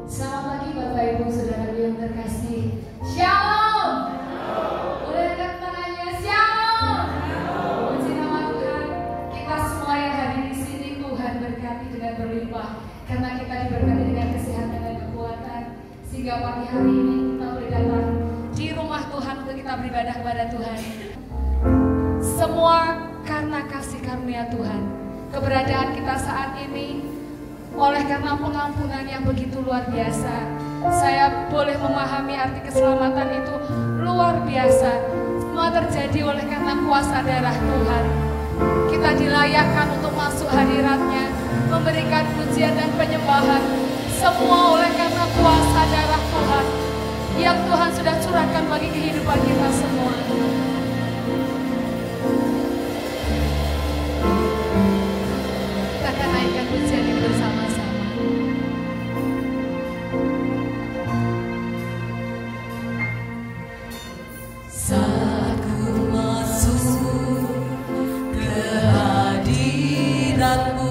Selamat pagi Bapak Ibu Saudara yang terkasih. Shalom. Boleh angkat tangannya. Shalom. Puji nama Tuhan. Kita semua yang hadir di sini Tuhan berkati dengan berlimpah, karena kita diberkati dengan kesehatan dan kekuatan, sehingga pagi hari ini kita boleh datang di rumah Tuhan untuk kita beribadah kepada Tuhan. Semua karena kasih karunia Tuhan. Keberadaan kita saat ini oleh karena pengampunan yang begitu luar biasa. Saya boleh memahami arti keselamatan itu luar biasa. Semua terjadi oleh karena kuasa darah Tuhan. Kita dilayakkan untuk masuk hadirat-Nya, memberikan pujian dan penyembahan. Semua oleh karena kuasa darah Tuhan yang Tuhan sudah curahkan bagi kehidupan kita semua. Kita akan naikkan pujian ini bersama-sama. Saat ku masuk ke hadirat-Mu,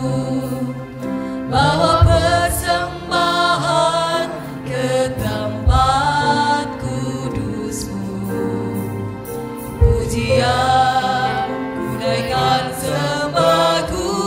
bawa persembahan ke tempat kudus-Mu. Pujian ku naikkan sembahku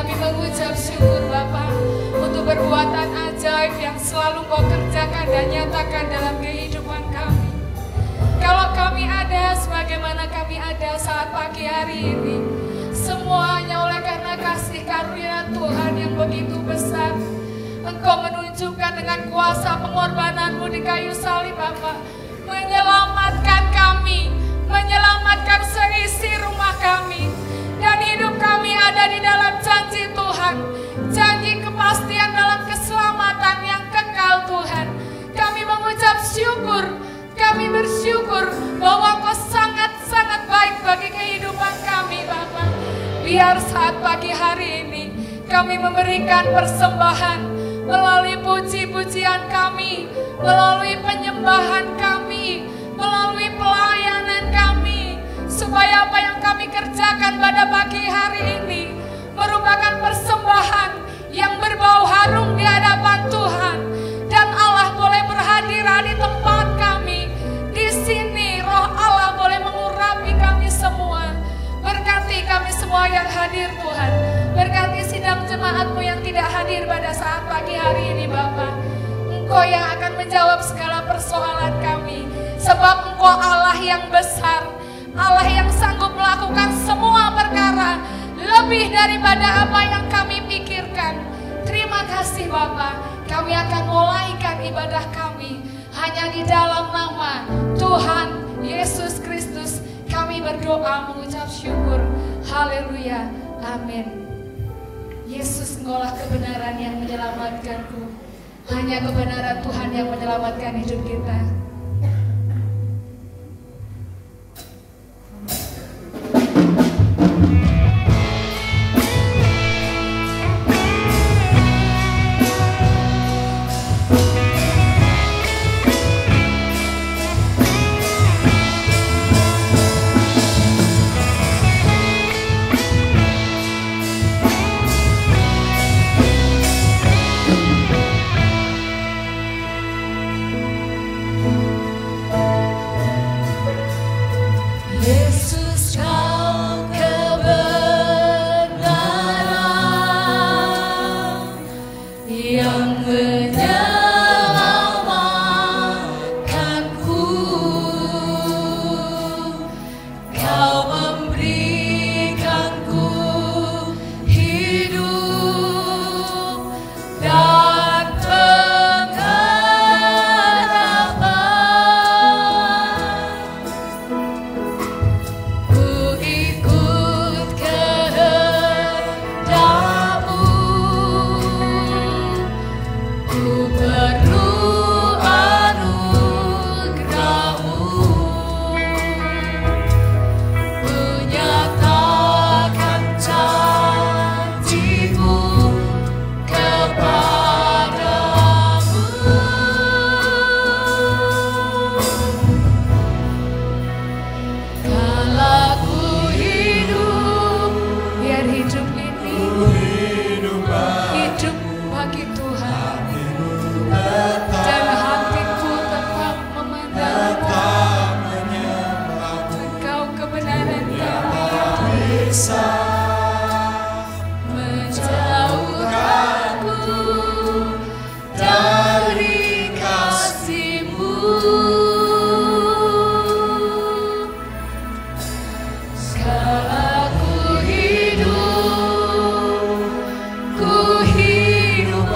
Kami mengucap syukur Bapa untuk perbuatan ajaib yang selalu Kau kerjakan dan nyatakan dalam kehidupan kami. Kalau kami ada sebagaimana kami ada saat pagi hari ini, semuanya oleh karena kasih karunia Tuhan yang begitu besar. Engkau menunjukkan dengan kuasa pengorbanan-Mu di kayu salib Bapa, menyelamatkan kami, menyelamatkan seisi rumah kami, dan hidup kami ada di dalam janji Tuhan, janji kepastian dalam keselamatan yang kekal Tuhan. Kami mengucap syukur, kami bersyukur bahwa Kau sangat-sangat baik bagi kehidupan kami Bapa. Biar saat pagi hari ini kami memberikan persembahan melalui puji-pujian kami, melalui penyembahan kami, melalui pelayanan kami, supaya apa yang kami kerjakan pada pagi hari ini merupakan persembahan yang berbau harum di hadapan Tuhan, dan Allah boleh berhadirat di tempat kami. Di sini Roh Allah boleh mengurapi kami semua. Berkati kami semua yang hadir Tuhan. Berkati sidang jemaat-Mu yang tidak hadir pada saat pagi hari ini Bapa. Engkau yang akan menjawab segala persoalan kami, sebab Engkau Allah yang besar, Allah yang sanggup melakukan semua perkara lebih daripada apa yang kami pikirkan. Terima kasih Bapa. Kami akan mulaikan ibadah kami hanya di dalam nama Tuhan Yesus Kristus. Kami berdoa mengucap syukur. Haleluya. Amin. Yesus, Engkaulah kebenaran yang menyelamatkanku. Hanya kebenaran Tuhan yang menyelamatkan hidup kita. Ku hidup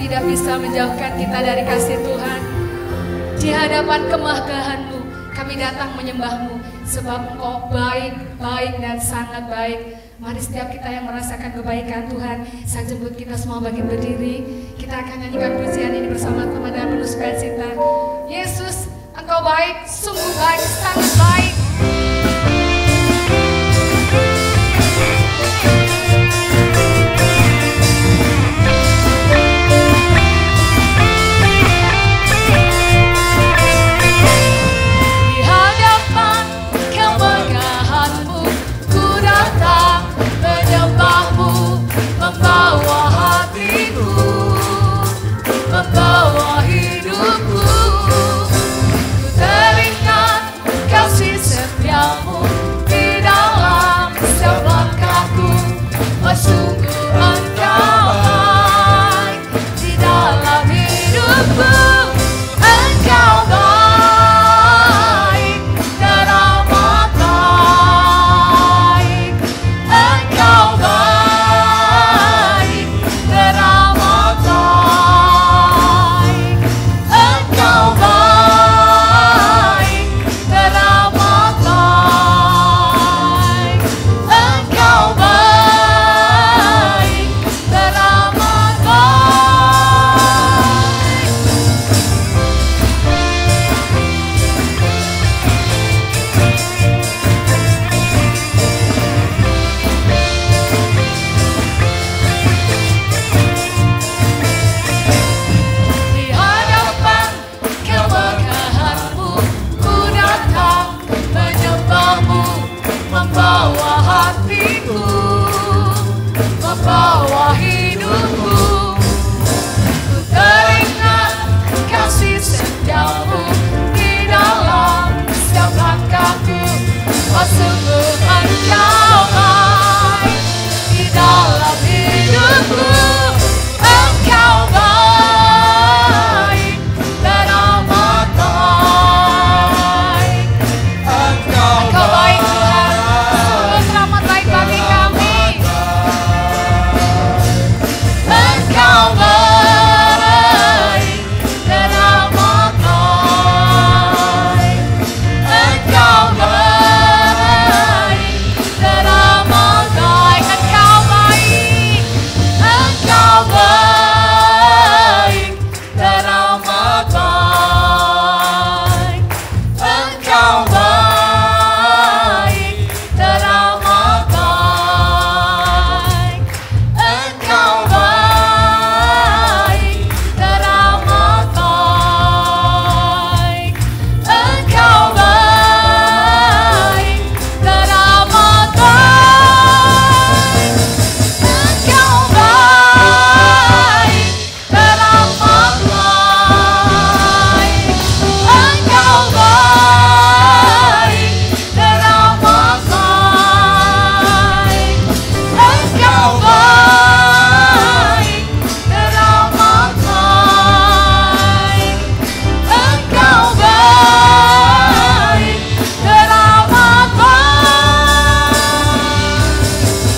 tidak bisa menjauhkan kita dari kasih Tuhan. Di hadapan kemahgahan-Mu kami datang menyembah-Mu, sebab Engkau baik, baik dan sangat baik. Mari setiap kita yang merasakan kebaikan Tuhan, saya jemput kita semua bagi berdiri. Kita akan nyanyikan pujian ini bersama teman dan penuh sukacita. Yesus, Engkau baik, sungguh baik, sangat baik. Membawa hatiku, membawa hidupku. Ku teringat kasih setiamu di dalam setiap langkahku. Oh sungguh Engkau baik di dalam hidupku. Engkau baik, teramat baik. Engkau baik. Membawa hatiku, membawa hidupku. Ku teringat kasih setiamu di dalam setiap langkahku. Oh sungguh Engkau baik di dalam hidupku. Engkau baik, teramat baik. Engkau baik Tuhan. Bagi kami, Engkau baik, teramat baik. Engkau baik, teramat baik. Engkau baik, Engkau baik, teramat baik. Engkau baik, teramat baik. Engkau baik, teramat baik. Engkau baik, teramat baik. Engkau baik, teramat baik. Engkau baik, teramat baik. Engkau baik, teramat baik. Engkau baik, teramat baik.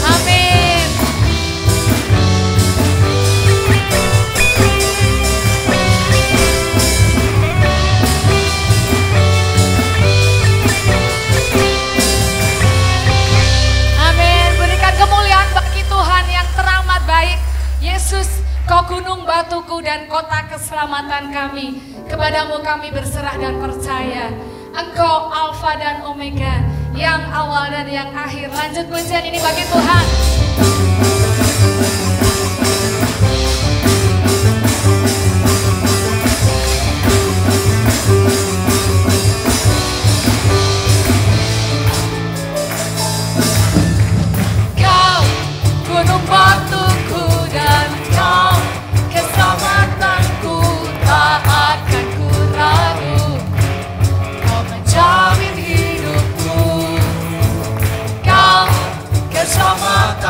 Amin. Amin. Berikan kemuliaan bagi Tuhan yang teramat baik. Yesus, Kau gunung batuku dan kota keselamatan kami. Kepadamu kami berserah dan percaya. Engkau Alfa dan Omega, yang awal dan yang akhir. Lanjut pujian ini bagi Tuhan. Kau gunung batuku dan Kau keselamatanku, tak akan ku ragu. Kau menjamin hidupku, Kau keselamatan.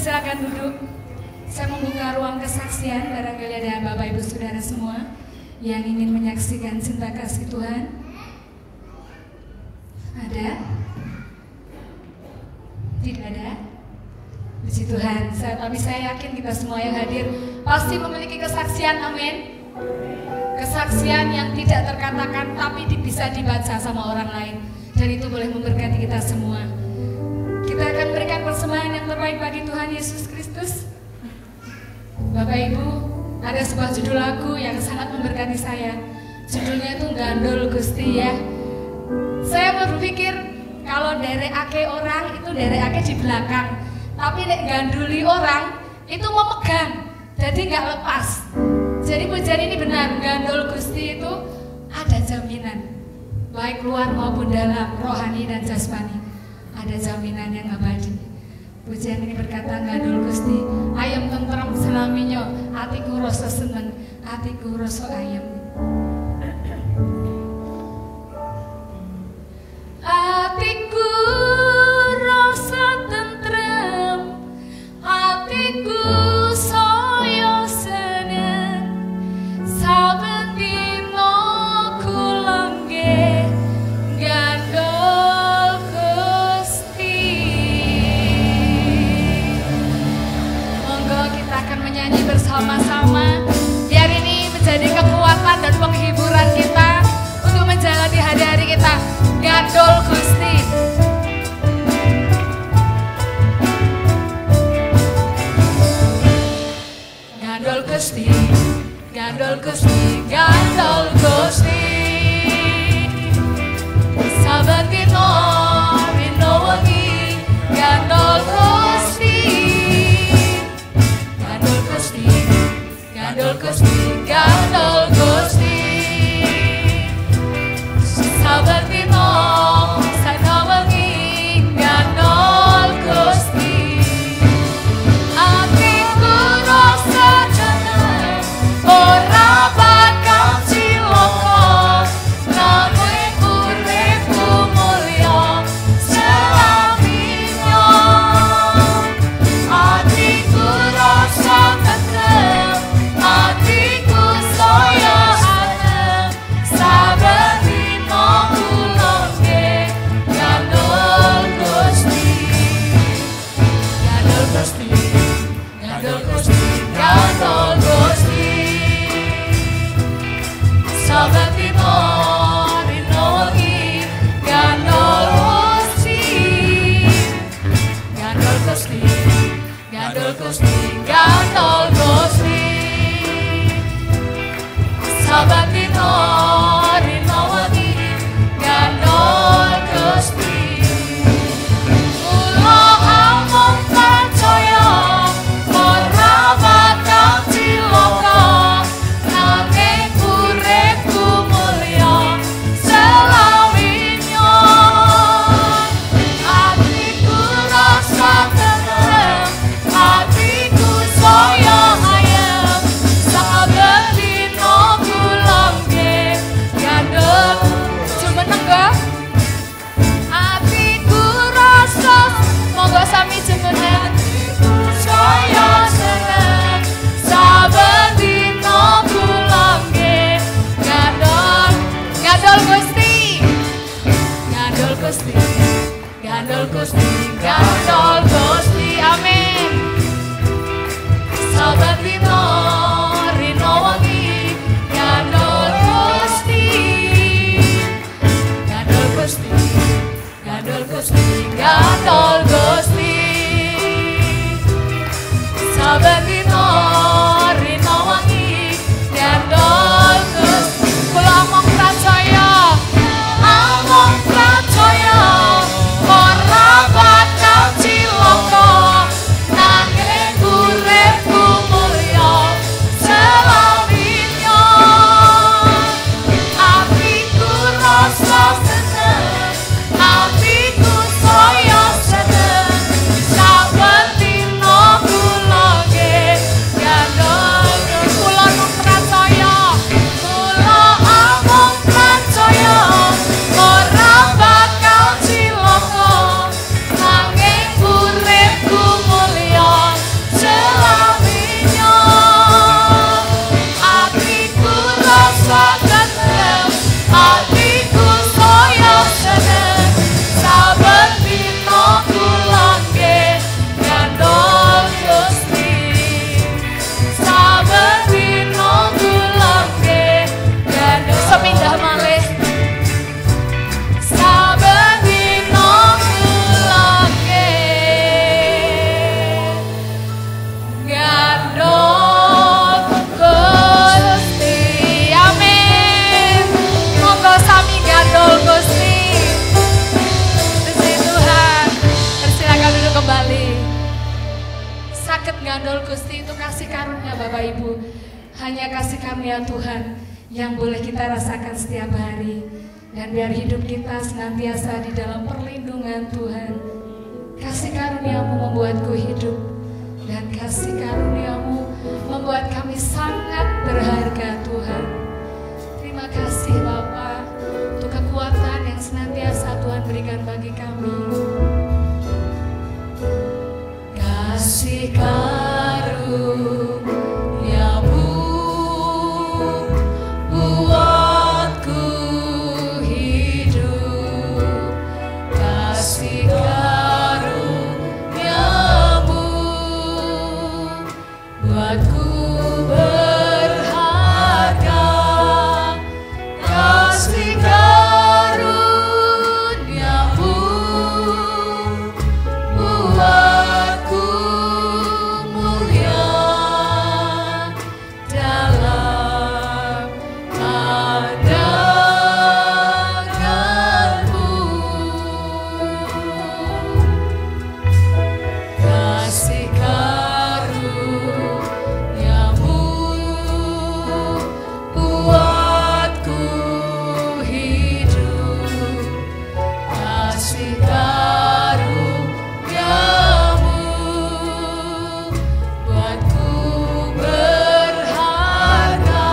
silakan duduk. Saya membuka ruang kesaksian, barangkali ada Bapak Ibu Saudara semua yang ingin menyaksikan cinta kasih Tuhan. Ada? Tidak ada? Puji Tuhan, tapi saya yakin kita semua yang hadir pasti memiliki kesaksian, amin. Kesaksian yang tidak terkatakan tapi bisa dibaca sama orang lain. Dan itu boleh memberkati kita semua. Kita akan berikan persembahan yang terbaik bagi Tuhan Yesus Kristus. Bapak Ibu, ada sebuah judul lagu yang sangat memberkati saya. Judulnya itu Gandul Gusti ya. Saya berpikir kalau derekake orang itu derekake di belakang, tapi nek ganduli orang itu memegang, jadi nggak lepas. Jadi pujian ini benar, Gandul Gusti itu ada jaminan, baik luar maupun dalam, rohani dan jasmani, ada jaminan yang abadi. Pujian ini berkata, Gandul Gusti, ayam tentrem selaminyo, atiku rasa seneng, atiku rasa ayam. Atiku rasa tentrem, atiku saya seneng, saben dina kula nggih Gandul Gusti. Monggo kita akan menyanyi bersama-sama. Biar ini menjadi kekuatan dan penghiburan kita untuk menjalani hari-hari kita. Gandul Gusti. Gandul Gusti, Gandul Gusti, Gandul Gusti. Saben dina rino wengi Gandul Gusti. Gandul Gusti, Gandul Gusti, Gandul Gusti. Saben dina saya wengi Gandul Gusti. Atiku rasa seneng, ora bakal cilaka, nanging uripku mulya selaminya. Atiku rasa tentrem, atiku saya seneng, saben dina kula nggih Gandul Gusti. Gandul Gusti, Gandul Gusti, Gandul Gusti. Saben dina rino wengi Gandul Gusti. Gandul Gusti, Gandul Gusti, Gandul Gusti. Saben dina rino wengi Gandul Gusti. Kula amung percaya ora bakal cilaka, nanging uripku mulya selaminya. Atiku rasa tentrem, atiku saya ayem, saben dina kula nggih Gandul. Jumeneng ga? Atiku rasa, monggo sami jumeneng. Saya seneng, saben dina kula nggih Gandul. Gandul Gusti, Gandul Gusti, Gandul Gusti, Gandul Gusti, amin. Saben dina rino wengi Gandul Gusti. Gandul Gusti, Gandul Gusti, Gandul Gusti. Saben dina rino wengi Gandul Gusti. Kula amung percaya, amung percaya ora bakal cilaka, nanging uripku mulya kembali. Sakit ngandol Gusti itu kasih karunia Bapak Ibu. Hanya kasih karunia Tuhan yang boleh kita rasakan setiap hari. Dan biar hidup kita senantiasa di dalam perlindungan Tuhan. Kasih karuniamu membuatku hidup. Dan kasih karuniamu membuat kami sangat berharga Tuhan. Terima kasih Bapa untuk kekuatan yang senantiasa Tuhan berikan bagi kami. Kasih karuniamu buatku hidup. Kasih karuniamu buatku berharga. Kasih karuniamu buatku mulia dalam pandanganmu. Kasih karuniamu buatku hidup. Kasih karuniamu buatku berharga.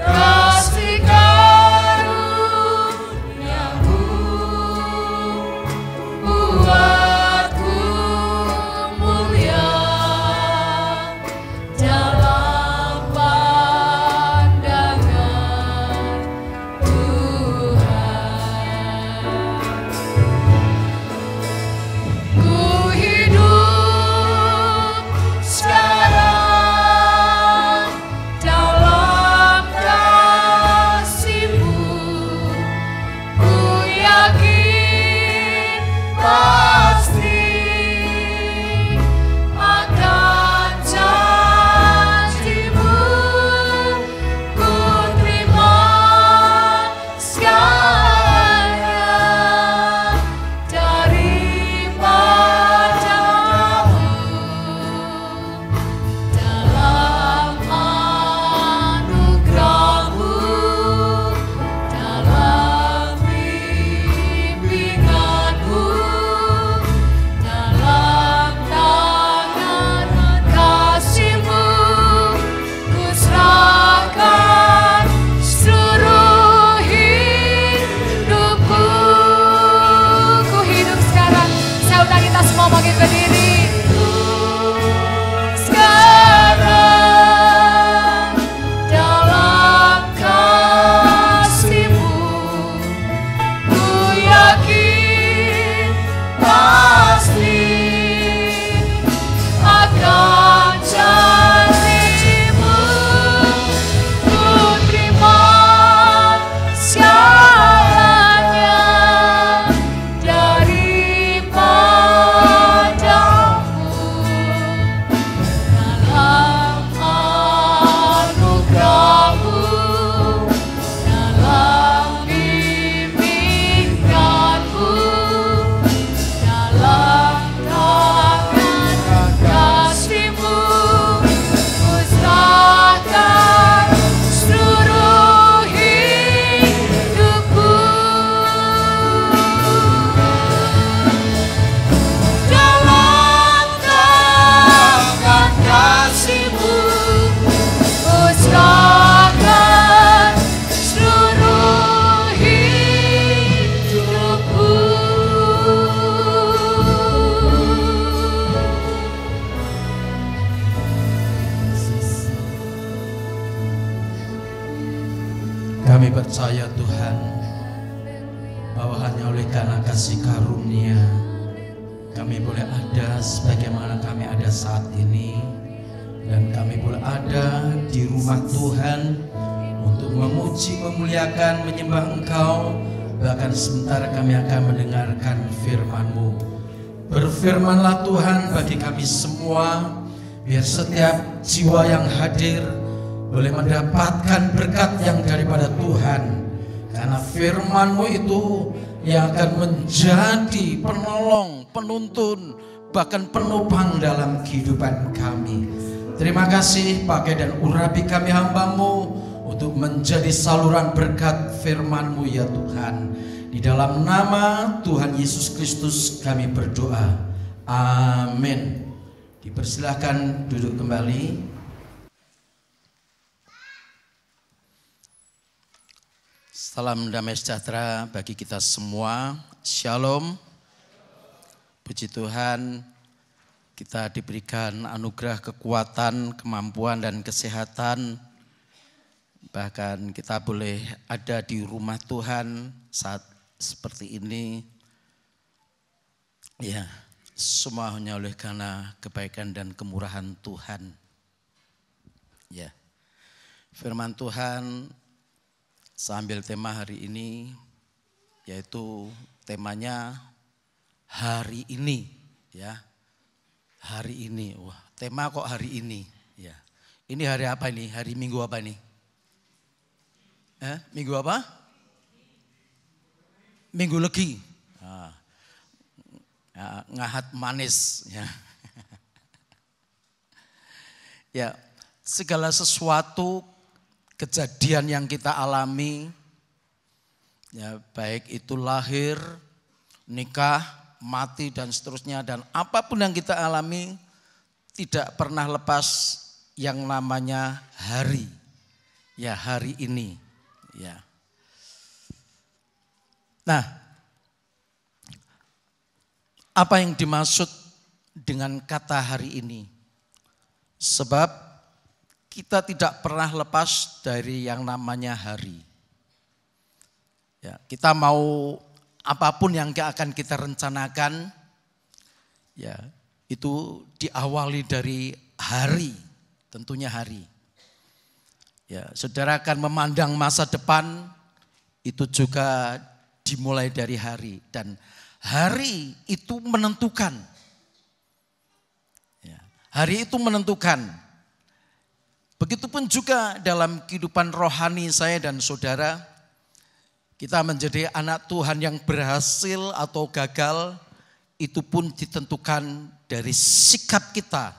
Kasih karuniamu buatku mulia dalam pandangan Tuhan. Ku hidup sekarang dalam kasih-Mu. Ku yakin pasti akan janji-Mu. Ku terima segalanya daripadamu. Dalam anugerah-Mu, dalam bimbingan-Mu, dalam tangan kasih-Mu, ku serahkan seluruh hidupku. Ku hidup sekarang. Saya undang kita semua bangkit berdiri. Sekarang dalam kasih-Mu, ku yakin pasti akan janji-Mu. Ku terima segalanya daripadamu. Dalam anugerah-Mu, dalam bimbingan-Mu, dalam tangan kasih-Mu, ku serahkan seluruh hidupku. Dalam tangan kasih-Mu, ku serahkan seluruh hidupku. Kami percaya Tuhan bahwa hanya oleh karena kasih karunia kami boleh ada sebagaimana kami ada saat ini, dan kami boleh ada di rumah Tuhan untuk memuji, memuliakan, menyembah Engkau. Bahkan sebentar kami akan mendengarkan firman-Mu. Berfirmanlah Tuhan bagi kami semua, biar setiap jiwa yang hadir boleh mendapatkan berkat yang daripada Tuhan. Karena firman-Mu itu yang akan menjadi penolong, penuntun, bahkan penopang dalam kehidupan kami. Terima kasih pakai dan urapi kami hamba-Mu untuk menjadi saluran berkat firman-Mu ya Tuhan. Di dalam nama Tuhan Yesus Kristus kami berdoa. Amin. Dipersilahkan duduk kembali. Salam damai sejahtera bagi kita semua. Shalom. Puji Tuhan, kita diberikan anugerah kekuatan, kemampuan dan kesehatan. Bahkan kita boleh ada di rumah Tuhan saat seperti ini. Ya, semua hanya oleh karena kebaikan dan kemurahan Tuhan. Ya. Firman Tuhan sambil tema hari ini, yaitu temanya hari ini, ya. Hari ini, wah, tema kok hari ini, ya. Ini hari apa ini? Hari Minggu apa ini? Minggu apa? Minggu Legi. Ngahat manis, ya. Ya, segala sesuatu kejadian yang kita alami, ya baik itu lahir, nikah, mati dan seterusnya, dan apapun yang kita alami tidak pernah lepas yang namanya hari, ya hari ini, ya. Nah, apa yang dimaksud dengan kata hari ini? Sebab kita tidak pernah lepas dari yang namanya hari. Ya, kita mau apapun yang akan kita rencanakan, ya itu diawali dari hari, tentunya hari. Ya, saudara akan memandang masa depan, itu juga dimulai dari hari, dan hari itu menentukan. Ya, hari itu menentukan. Begitupun juga dalam kehidupan rohani saya dan saudara, kita menjadi anak Tuhan yang berhasil atau gagal, itu pun ditentukan dari sikap kita.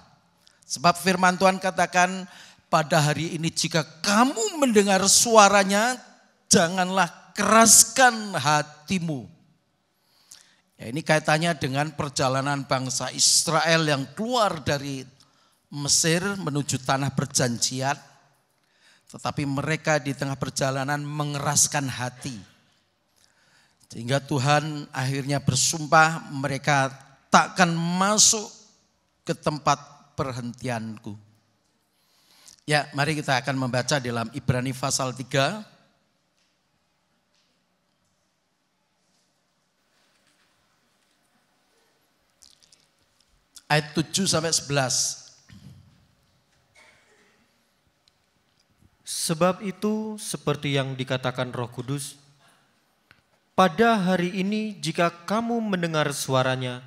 Sebab firman Tuhan katakan, pada hari ini jika kamu mendengar suaranya, janganlah keraskan hatimu. Ya, ini kaitannya dengan perjalanan bangsa Israel yang keluar dari Mesir menuju tanah perjanjian, tetapi mereka di tengah perjalanan mengeraskan hati. Sehingga Tuhan akhirnya bersumpah, mereka takkan masuk ke tempat perhentianku. Ya, mari kita akan membaca dalam Ibrani pasal 3. Ayat 7 sampai 11. Sebab itu seperti yang dikatakan Roh Kudus, pada hari ini jika kamu mendengar suaranya,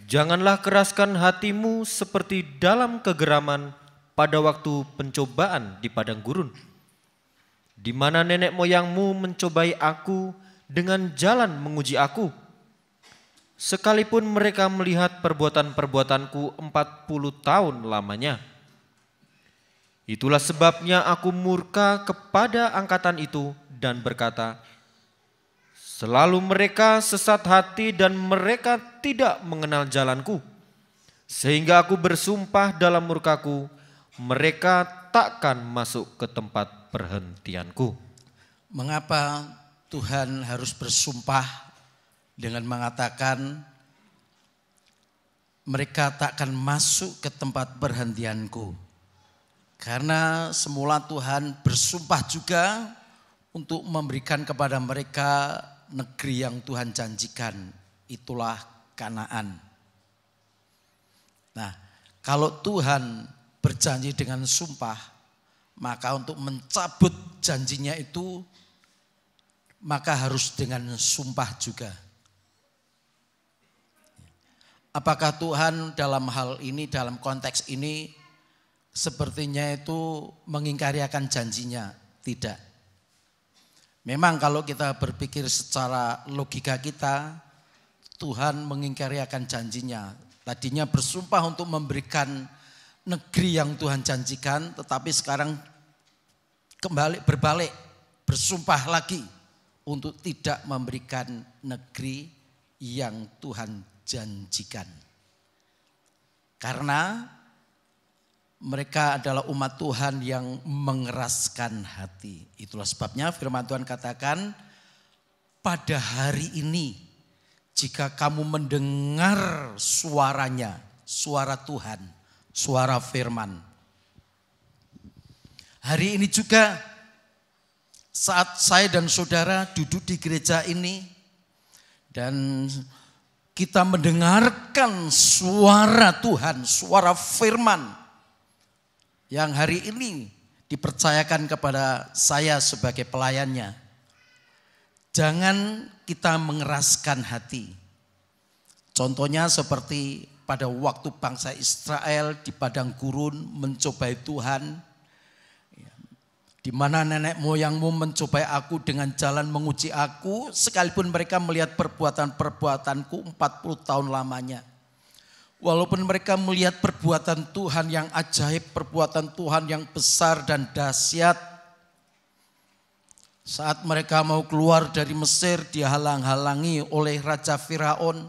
janganlah keraskan hatimu seperti dalam kegeraman pada waktu pencobaan di padang gurun, di mana nenek moyangmu mencobai aku dengan jalan menguji aku, sekalipun mereka melihat perbuatan-perbuatanku 40 tahun lamanya. Itulah sebabnya aku murka kepada angkatan itu dan berkata, selalu mereka sesat hati dan mereka tidak mengenal jalanku. Sehingga aku bersumpah dalam murkaku, mereka takkan masuk ke tempat perhentianku. Mengapa Tuhan harus bersumpah dengan mengatakan mereka takkan masuk ke tempat perhentianku? Karena semula Tuhan bersumpah juga untuk memberikan kepada mereka negeri yang Tuhan janjikan, itulah Kanaan. Nah, kalau Tuhan berjanji dengan sumpah, maka untuk mencabut janjinya itu, maka harus dengan sumpah juga. Apakah Tuhan dalam hal ini, dalam konteks ini, sepertinya itu mengingkari akan janjinya? Tidak. Memang kalau kita berpikir secara logika kita, Tuhan mengingkari akan janjinya. Tadinya bersumpah untuk memberikan negeri yang Tuhan janjikan, tetapi sekarang berbalik, bersumpah lagi untuk tidak memberikan negeri yang Tuhan janjikan. Karena mereka adalah umat Tuhan yang mengeraskan hati. Itulah sebabnya firman Tuhan katakan, pada hari ini jika kamu mendengar suaranya, suara Tuhan, suara firman. Hari ini juga saat saya dan saudara duduk di gereja ini dan kita mendengarkan suara Tuhan, suara firman yang hari ini dipercayakan kepada saya sebagai pelayannya. Jangan kita mengeraskan hati. Contohnya seperti pada waktu bangsa Israel di padang gurun mencobai Tuhan. Di mana nenek moyangmu mencobai aku dengan jalan menguji aku, sekalipun mereka melihat perbuatan-perbuatanku 40 tahun lamanya. Walaupun mereka melihat perbuatan Tuhan yang ajaib, perbuatan Tuhan yang besar dan dahsyat. Saat mereka mau keluar dari Mesir, dihalang-halangi oleh Raja Firaun.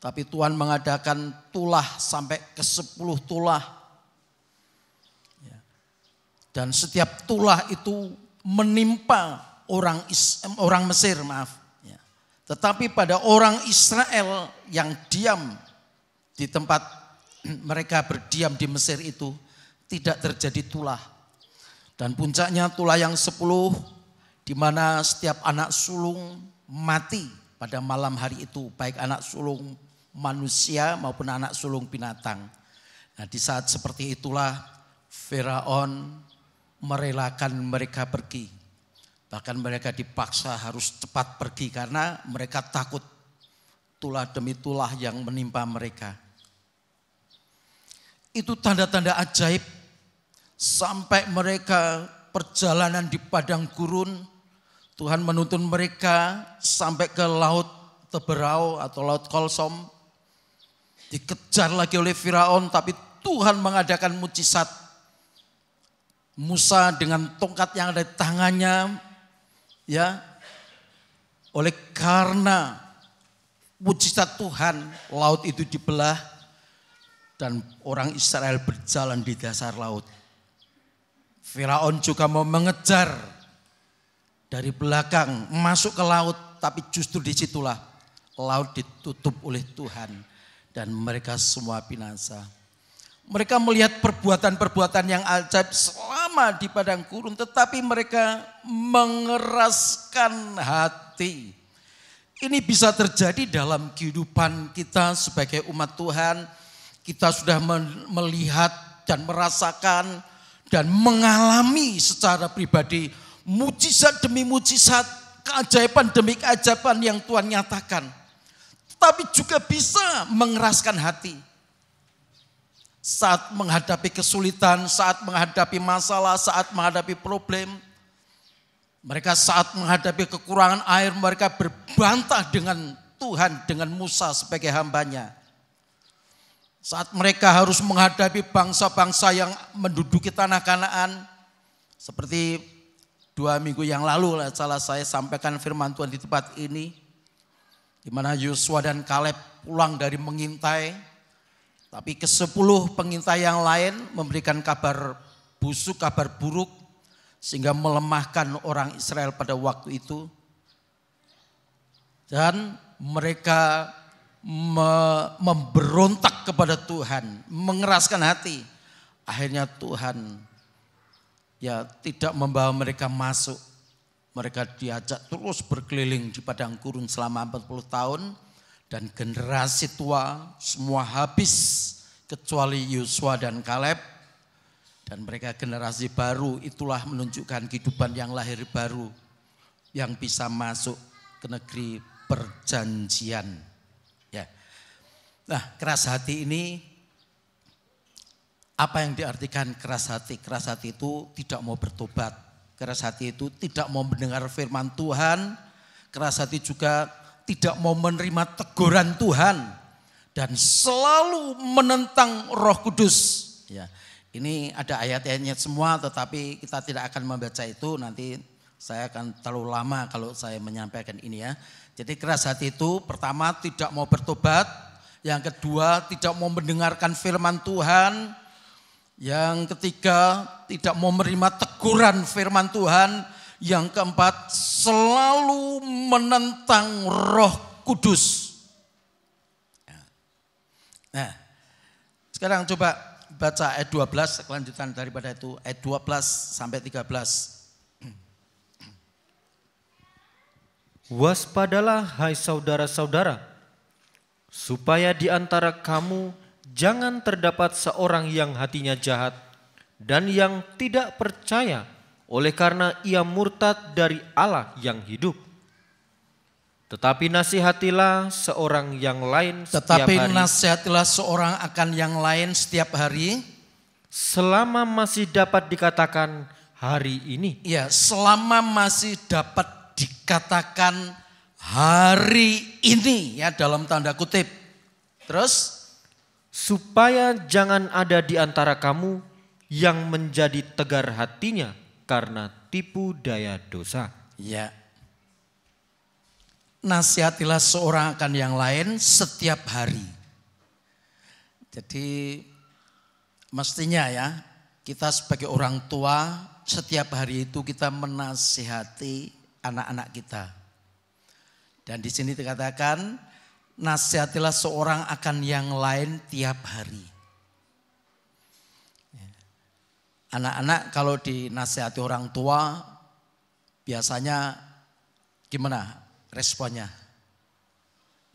Tapi Tuhan mengadakan tulah sampai ke 10 tulah. Dan setiap tulah itu menimpa orang Mesir, maaf. Tetapi pada orang Israel yang diam di tempat mereka berdiam di Mesir itu tidak terjadi tulah. Dan puncaknya tulah yang 10 di mana setiap anak sulung mati pada malam hari itu, baik anak sulung manusia maupun anak sulung binatang. Nah, di saat seperti itulah Firaun merelakan mereka pergi. Bahkan mereka dipaksa harus cepat pergi karena mereka takut tulah demi tulah yang menimpa mereka. Itu tanda-tanda ajaib sampai mereka perjalanan di padang gurun. Tuhan menuntun mereka sampai ke laut Teberau atau laut Kolsom. Dikejar lagi oleh Firaun, tapi Tuhan mengadakan mujizat. Musa dengan tongkat yang ada di tangannya, ya, oleh karena mujizat Tuhan, laut itu dibelah. Dan orang Israel berjalan di dasar laut. Firaun juga mau mengejar dari belakang masuk ke laut, tapi justru disitulah laut ditutup oleh Tuhan dan mereka semua binasa. Mereka melihat perbuatan-perbuatan yang ajaib selama di padang gurun, tetapi mereka mengeraskan hati. Ini bisa terjadi dalam kehidupan kita sebagai umat Tuhan. Kita sudah melihat dan merasakan dan mengalami secara pribadi mujizat demi mujizat, keajaiban demi keajaiban yang Tuhan nyatakan. Tapi juga bisa mengeraskan hati. Saat menghadapi kesulitan, saat menghadapi masalah, saat menghadapi problem. Mereka saat menghadapi kekurangan air, mereka berbantah dengan Tuhan, dengan Musa sebagai hambanya. Saat mereka harus menghadapi bangsa-bangsa yang menduduki tanah Kanaan. Seperti 2 minggu yang lalu salah saya sampaikan firman Tuhan di tempat ini. Di mana Yosua dan Kaleb pulang dari mengintai. Tapi ke-10 pengintai yang lain memberikan kabar busuk, kabar buruk. Sehingga melemahkan orang Israel pada waktu itu. Dan mereka memberontak kepada Tuhan, mengeraskan hati. Akhirnya Tuhan ya tidak membawa mereka masuk. Mereka diajak terus berkeliling di padang gurun selama 40 tahun. Dan generasi tua semua habis kecuali Yosua dan Kaleb. Dan mereka generasi baru, itulah menunjukkan kehidupan yang lahir baru. Yang bisa masuk ke negeri perjanjian. Ya. Nah, keras hati ini apa yang diartikan keras hati? Keras hati itu tidak mau bertobat, Keras hati itu tidak mau mendengar firman Tuhan, keras hati juga tidak mau menerima teguran Tuhan dan selalu menentang Roh Kudus. Ya, ini ada ayat-ayatnya semua, tetapi kita tidak akan membaca itu, nanti saya akan terlalu lama kalau saya menyampaikan ini ya. Jadi keras hati itu pertama tidak mau bertobat, yang kedua tidak mau mendengarkan firman Tuhan, yang ketiga tidak mau menerima teguran firman Tuhan, yang keempat selalu menentang Roh Kudus. Nah, sekarang coba baca ayat 12, kelanjutan daripada itu, ayat 12 sampai 13. Waspadalah hai saudara-saudara, supaya di antara kamu jangan terdapat seorang yang hatinya jahat dan yang tidak percaya oleh karena ia murtad dari Allah yang hidup. Tetapi nasihatilah seorang yang lain setiap hari. Nasihatilah seorang akan yang lain setiap hari. Selama masih dapat dikatakan hari ini. Ya, selama masih dapat dikatakan hari ini ya, dalam tanda kutip. Terus supaya jangan ada di antara kamu yang menjadi tegar hatinya karena tipu daya dosa. Ya. Nasihatilah seorang akan yang lain setiap hari. Jadi mestinya ya, kita sebagai orang tua setiap hari itu kita menasihati anak-anak kita. Dan di sini dikatakan nasihatilah seorang akan yang lain tiap hari. Anak-anak kalau dinasihati orang tua biasanya gimana responnya?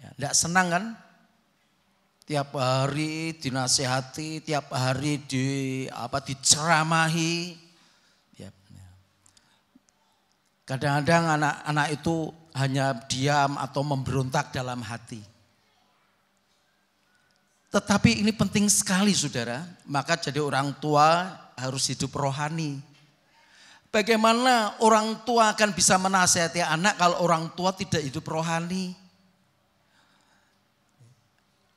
Ya, tidak senang kan? Tiap hari dinasihati, tiap hari diceramahi. Kadang-kadang anak-anak itu hanya diam atau memberontak dalam hati. Tetapi ini penting sekali saudara, maka jadi orang tua harus hidup rohani. Bagaimana orang tua akan bisa menasihati anak kalau orang tua tidak hidup rohani?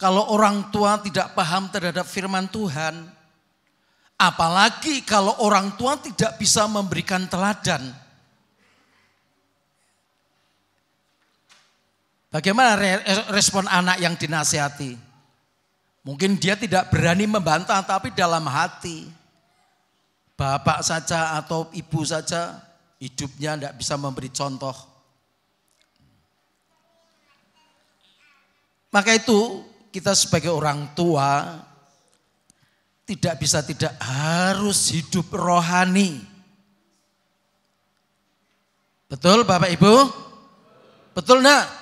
Kalau orang tua tidak paham terhadap firman Tuhan, apalagi kalau orang tua tidak bisa memberikan teladan. Bagaimana respon anak yang dinasihati? Mungkin dia tidak berani membantah, tapi dalam hati. Bapak saja atau ibu saja hidupnya tidak bisa memberi contoh. Maka itu kita sebagai orang tua tidak bisa tidak harus hidup rohani. Betul Bapak Ibu? Betul enggak?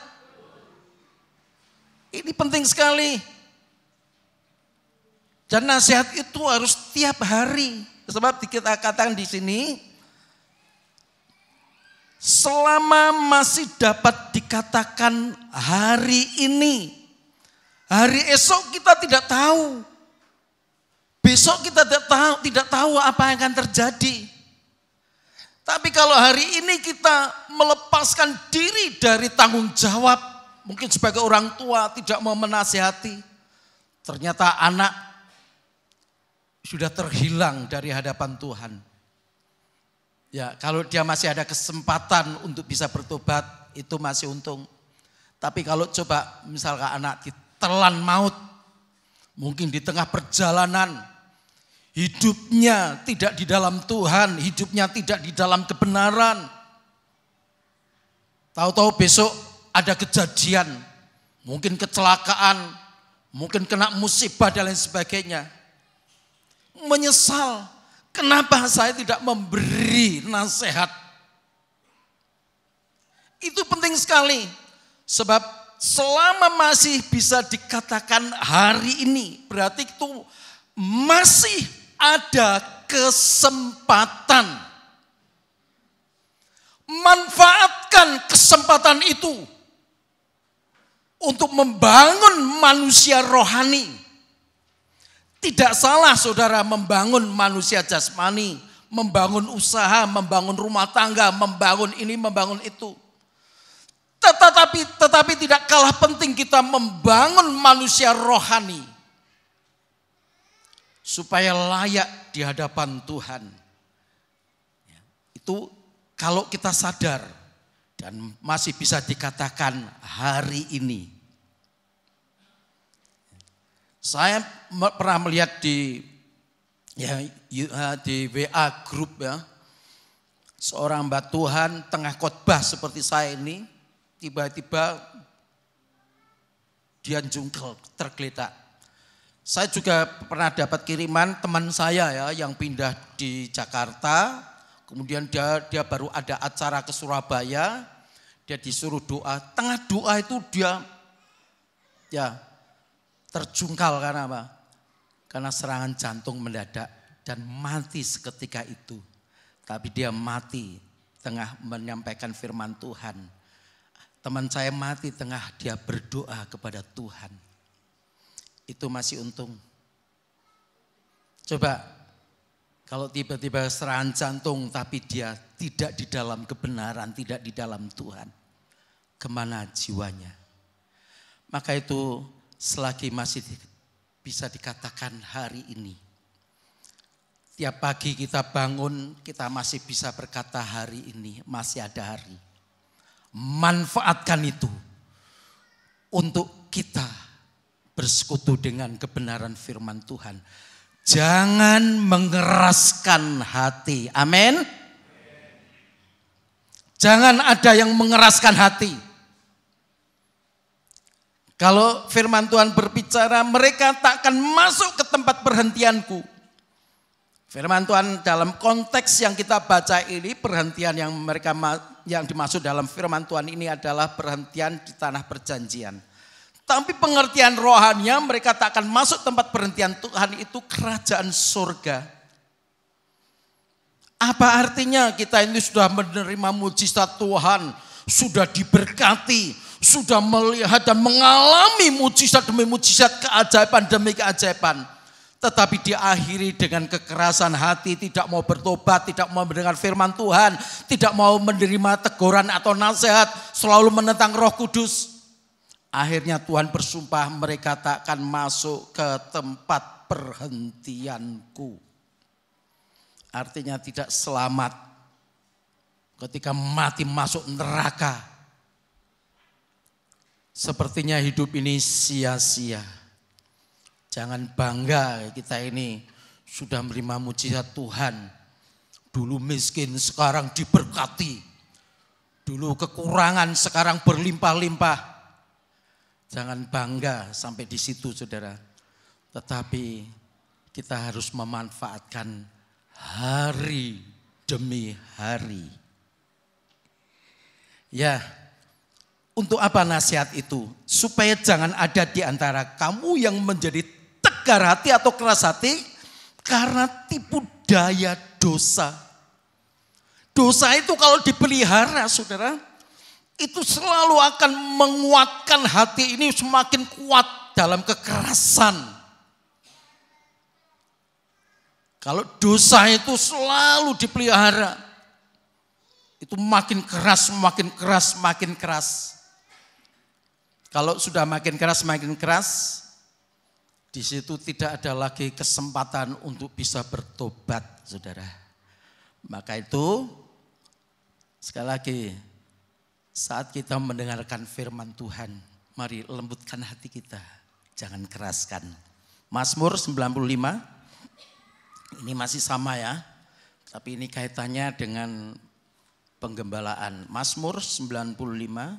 Ini penting sekali. Dan nasihat itu harus tiap hari. Sebab kita katakan di sini, selama masih dapat dikatakan hari ini, hari esok kita tidak tahu. Besok kita tidak tahu apa yang akan terjadi. Tapi kalau hari ini kita melepaskan diri dari tanggung jawab, mungkin sebagai orang tua tidak mau menasihati, ternyata anak sudah terhilang dari hadapan Tuhan. Ya, kalau dia masih ada kesempatan untuk bisa bertobat, itu masih untung. Tapi kalau coba misalkan anak ditelan maut, mungkin di tengah perjalanan, hidupnya tidak di dalam Tuhan, hidupnya tidak di dalam kebenaran. Tahu-tahu besok ada kejadian, mungkin kecelakaan, mungkin kena musibah dan lain sebagainya. Menyesal, kenapa saya tidak memberi nasihat? Itu penting sekali, sebab selama masih bisa dikatakan hari ini, berarti itu masih ada kesempatan. Manfaatkan kesempatan itu untuk membangun manusia rohani. Tidak salah saudara membangun manusia jasmani, membangun usaha, membangun rumah tangga, membangun ini, membangun itu. Tetapi tidak kalah penting kita membangun manusia rohani supaya layak di hadapan Tuhan. Itu kalau kita sadar dan masih bisa dikatakan hari ini. Saya pernah melihat di WA grup ya, seorang hamba Tuhan tengah khotbah seperti saya ini, tiba-tiba dia jungkel, tergeletak. Saya juga pernah dapat kiriman teman saya ya yang pindah di Jakarta, kemudian dia baru ada acara ke Surabaya, dia disuruh doa. Tengah doa itu dia ya terjungkal karena apa? Karena serangan jantung mendadak dan mati seketika itu. Tapi dia mati tengah menyampaikan firman Tuhan. Teman saya mati tengah dia berdoa kepada Tuhan. Itu masih untung. Coba kalau tiba-tiba serangan jantung tapi dia tidak di dalam kebenaran, tidak di dalam Tuhan. Kemana jiwanya? Maka itu selagi masih bisa dikatakan hari ini. Tiap pagi kita bangun, kita masih bisa berkata hari ini, masih ada hari. Manfaatkan itu untuk kita bersekutu dengan kebenaran firman Tuhan. Jangan mengeraskan hati. Amin. Jangan ada yang mengeraskan hati. Kalau firman Tuhan berbicara, mereka tak akan masuk ke tempat perhentianku. Firman Tuhan dalam konteks yang kita baca ini, perhentian yang dimaksud dalam firman Tuhan ini adalah perhentian di tanah perjanjian. Tapi pengertian rohaninya mereka tak akan masuk tempat perhentian Tuhan, itu kerajaan surga. Apa artinya kita ini sudah menerima mujizat Tuhan, sudah diberkati, sudah melihat dan mengalami mujizat demi mujizat, keajaiban demi keajaiban. Tetapi diakhiri dengan kekerasan hati, tidak mau bertobat, tidak mau mendengar firman Tuhan, tidak mau menerima teguran atau nasihat, selalu menentang Roh Kudus. Akhirnya Tuhan bersumpah mereka tak akan masuk ke tempat perhentianku. Artinya tidak selamat. Ketika mati masuk neraka. Sepertinya hidup ini sia-sia. Jangan bangga kita ini sudah menerima mujizat Tuhan. Dulu miskin, sekarang diberkati. Dulu kekurangan, sekarang berlimpah-limpah. Jangan bangga sampai di situ, saudara. Tetapi kita harus memanfaatkan hari demi hari. Ya, untuk apa nasihat itu? Supaya jangan ada di antara kamu yang menjadi tegar hati atau keras hati karena tipu daya dosa. Dosa itu kalau dipelihara, saudara, itu selalu akan menguatkan hati ini semakin kuat dalam kekerasan. Kalau dosa itu selalu dipelihara, itu makin keras, makin keras, makin keras. Kalau sudah makin keras, di situ tidak ada lagi kesempatan untuk bisa bertobat, saudara. Maka itu, sekali lagi, saat kita mendengarkan firman Tuhan, mari lembutkan hati kita, jangan keraskan. Mazmur 95, ini masih sama ya, tapi ini kaitannya dengan penggembalaan. Mazmur 95,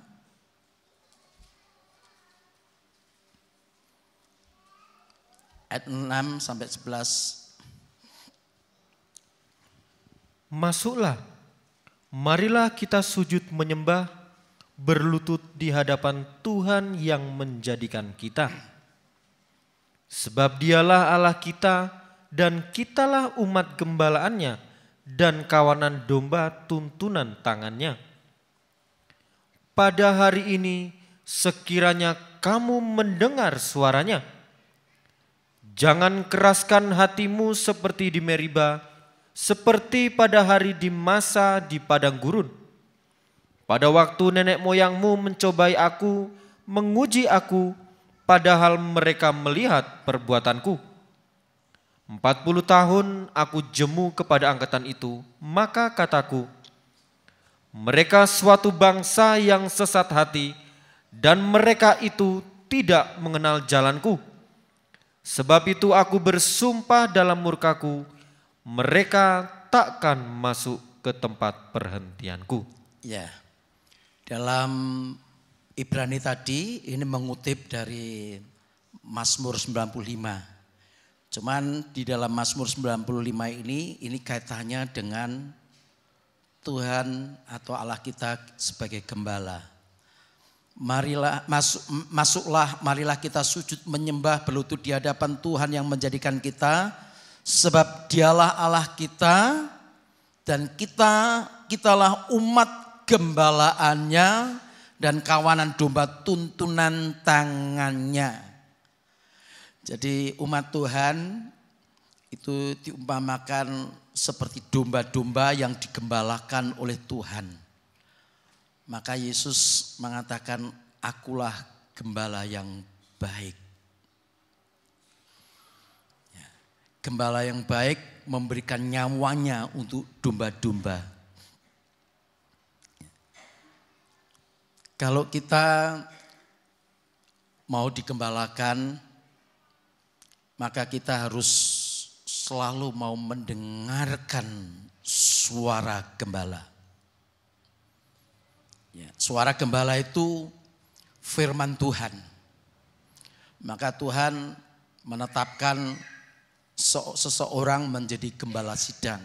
ayat 6 sampai 11. Masuklah, marilah kita sujud menyembah, berlutut di hadapan Tuhan yang menjadikan kita. Sebab dialah Allah kita dan kitalah umat gembalaannya dan kawanan domba tuntunan tangannya. Pada hari ini sekiranya kamu mendengar suaranya, jangan keraskan hatimu seperti di Meriba, seperti pada hari di masa di padang gurun. Pada waktu nenek moyangmu mencobai aku, menguji aku, padahal mereka melihat perbuatanku. 40 tahun aku jemu kepada angkatan itu, maka kataku, mereka suatu bangsa yang sesat hati, dan mereka itu tidak mengenal jalanku. Sebab itu aku bersumpah dalam murkaku, mereka takkan masuk ke tempat perhentianku. Ya, dalam Ibrani tadi ini mengutip dari Mazmur 95. Cuman di dalam Mazmur 95 ini kaitannya dengan Tuhan atau Allah kita sebagai gembala. Marilah kita sujud menyembah berlutut di hadapan Tuhan yang menjadikan kita, sebab Dialah Allah kita dan kitalah umat gembalaannya dan kawanan domba tuntunan tangannya. Jadi umat Tuhan itu diumpamakan seperti domba-domba yang digembalakan oleh Tuhan. Maka Yesus mengatakan, akulah gembala yang baik. Gembala yang baik memberikan nyawanya untuk domba-domba. Kalau kita mau digembalakan, maka kita harus selalu mau mendengarkan suara gembala. Ya, suara gembala itu firman Tuhan. Maka Tuhan menetapkan seseorang menjadi gembala sidang.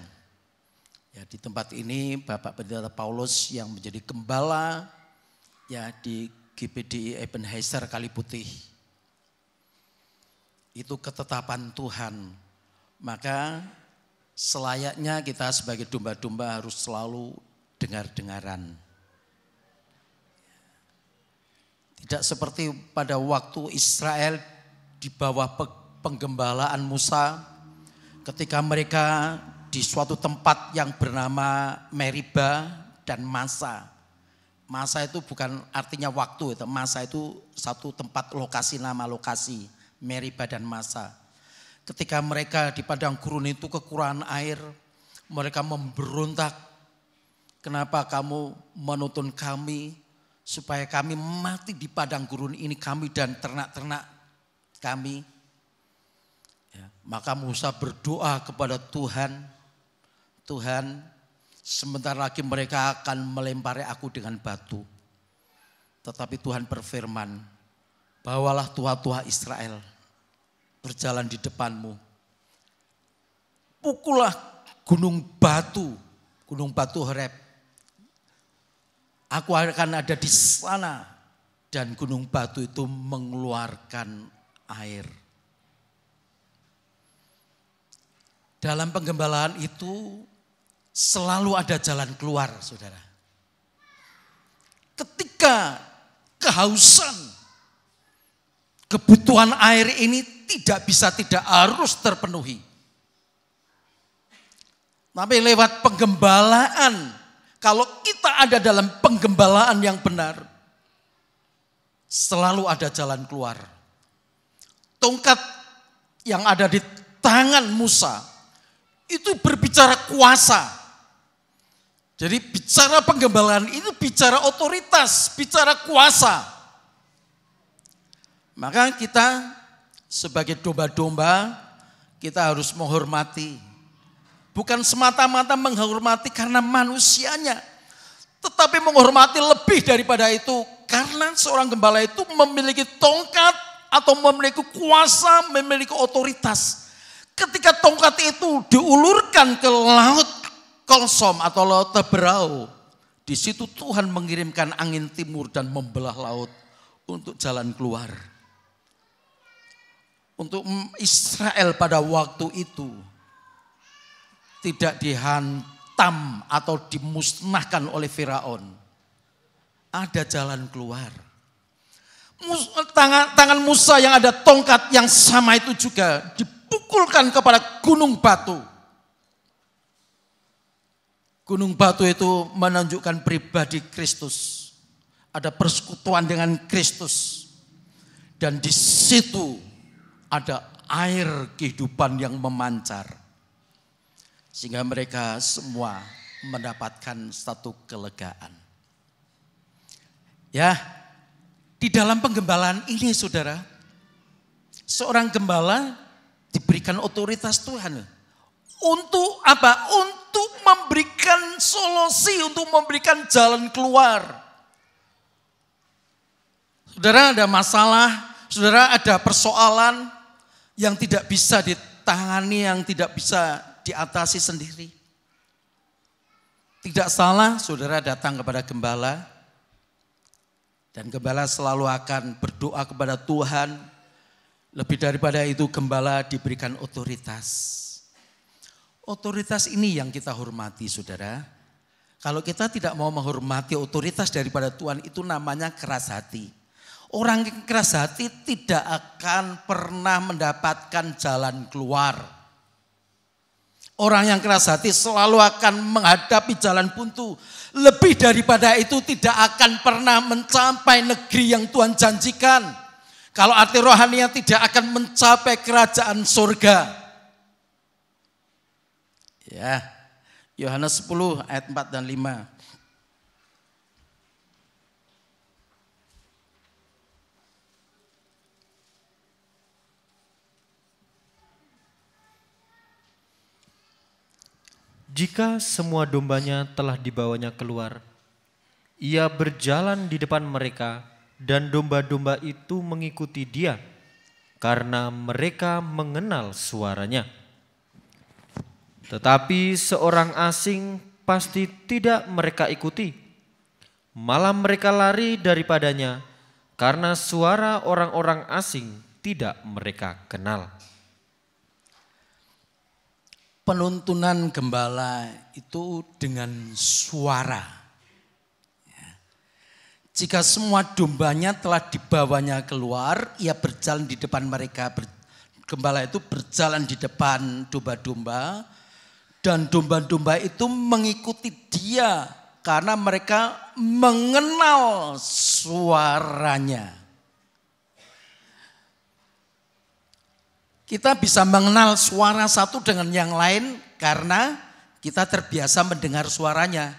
Ya, di tempat ini Bapak Pendeta Paulus yang menjadi gembala ya di GPDI Ebenezer Kaliputih. Itu ketetapan Tuhan. Maka selayaknya kita sebagai domba-domba harus selalu dengar-dengaran. Tidak seperti pada waktu Israel di bawah penggembalaan Musa, ketika mereka di suatu tempat yang bernama Meriba dan Masa. Masa itu bukan artinya waktu, itu Masa itu satu tempat lokasi, nama lokasi, Meriba dan Masa. Ketika mereka di padang gurun itu kekurangan air, mereka memberontak. Kenapa kamu menuntun kami supaya kami mati di padang gurun ini, kami dan ternak-ternak kami? Ya, maka Musa berdoa kepada Tuhan, Tuhan, sebentar lagi mereka akan melempari aku dengan batu. Tetapi Tuhan berfirman, bawalah tua-tua Israel berjalan di depanmu. Pukullah gunung batu Horeb. Aku akan ada di sana dan gunung batu itu mengeluarkan air. Dalam penggembalaan itu selalu ada jalan keluar, saudara. Ketika kehausan, kebutuhan air ini tidak harus terpenuhi. Tapi lewat penggembalaan, kalau kita ada dalam penggembalaan yang benar, selalu ada jalan keluar. Tongkat yang ada di tangan Musa itu berbicara kuasa. Jadi bicara penggembalaan itu bicara otoritas, bicara kuasa. Maka kita sebagai domba-domba kita harus menghormati. Bukan semata-mata menghormati karena manusianya, tetapi menghormati lebih daripada itu. Karena seorang gembala itu memiliki tongkat atau memiliki kuasa, memiliki otoritas. Ketika tongkat itu diulurkan ke laut Kolsom atau laut Teberau, di situ Tuhan mengirimkan angin timur dan membelah laut untuk jalan keluar. Untuk Israel pada waktu itu tidak dihantam atau dimusnahkan oleh Firaun. Ada jalan keluar. Tangan Musa yang ada tongkat yang sama itu juga dipukulkan kepada gunung batu. Gunung batu itu menunjukkan pribadi Kristus. Ada persekutuan dengan Kristus. Dan di situ ada air kehidupan yang memancar. Sehingga mereka semua mendapatkan satu kelegaan. Ya, di dalam penggembalaan ini saudara, seorang gembala diberikan otoritas Tuhan. Untuk apa? Untuk memberikan solusi, untuk memberikan jalan keluar. Saudara ada masalah, saudara ada persoalan yang tidak bisa ditangani, yang tidak bisa diatasi sendiri. Tidak salah saudara datang kepada gembala. Dan gembala selalu akan berdoa kepada Tuhan. Lebih daripada itu gembala diberikan otoritas. Otoritas ini yang kita hormati saudara. Kalau kita tidak mau menghormati otoritas daripada Tuhan itu namanya keras hati. Orang yang keras hati tidak akan pernah mendapatkan jalan keluar. Orang yang keras hati selalu akan menghadapi jalan buntu. Lebih daripada itu tidak akan pernah mencapai negeri yang Tuhan janjikan. Kalau arti rohaninya tidak akan mencapai kerajaan surga. Ya, Yohanes 10 ayat 4 dan 5. Jika semua dombanya telah dibawanya keluar, ia berjalan di depan mereka dan domba-domba itu mengikuti dia karena mereka mengenal suaranya. Tetapi seorang asing pasti tidak mereka ikuti, malah mereka lari daripadanya karena suara orang-orang asing tidak mereka kenal. Penuntunan gembala itu dengan suara. Jika semua dombanya telah dibawanya keluar, ia berjalan di depan mereka. Gembala itu berjalan di depan domba-domba, dan domba-domba itu mengikuti dia karena mereka mengenal suaranya. Kita bisa mengenal suara satu dengan yang lain karena kita terbiasa mendengar suaranya.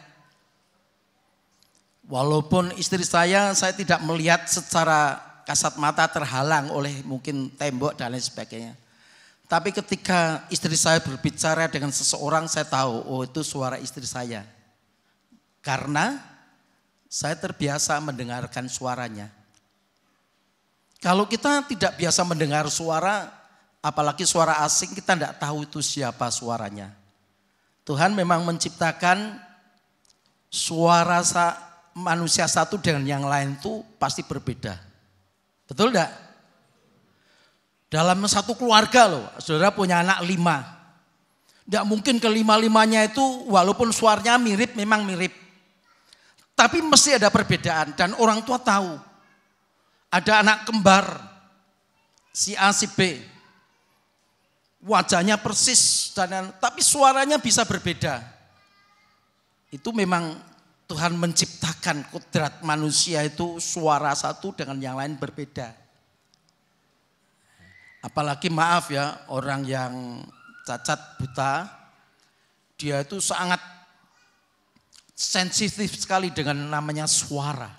Walaupun istri saya tidak melihat secara kasat mata terhalang oleh mungkin tembok dan lain sebagainya. Tapi ketika istri saya berbicara dengan seseorang saya tahu, oh itu suara istri saya. Karena saya terbiasa mendengarkan suaranya. Kalau kita tidak biasa mendengar suara, apalagi suara asing, kita tidak tahu itu siapa suaranya. Tuhan memang menciptakan suara manusia satu dengan yang lain itu pasti berbeda. Betul enggak? Dalam satu keluarga loh, saudara punya anak 5. Tidak mungkin kelima-limanya itu walaupun suaranya mirip, memang mirip. Tapi mesti ada perbedaan dan orang tua tahu. Ada anak kembar, si A, si B. Wajahnya persis, tapi suaranya bisa berbeda. Itu memang Tuhan menciptakan kodrat manusia itu suara satu dengan yang lain berbeda. Apalagi maaf ya, orang yang cacat buta, dia itu sangat sensitif sekali dengan namanya suara.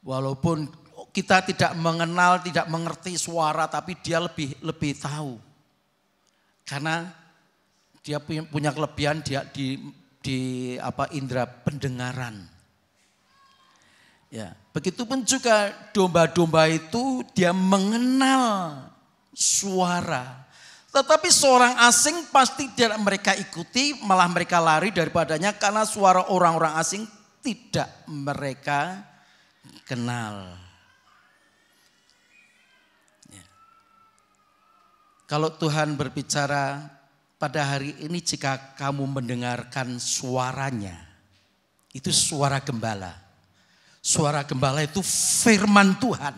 Walaupun kita tidak mengenal, tidak mengerti suara, tapi dia lebih tahu. Karena dia punya kelebihan dia di indera pendengaran. Ya, begitupun juga domba-domba itu dia mengenal suara. Tetapi seorang asing pasti tidak mereka ikuti, malah mereka lari daripadanya karena suara orang-orang asing tidak mereka kenal. Ya. Kalau Tuhan berbicara pada hari ini, jika kamu mendengarkan suaranya, itu suara gembala. Suara gembala itu firman Tuhan.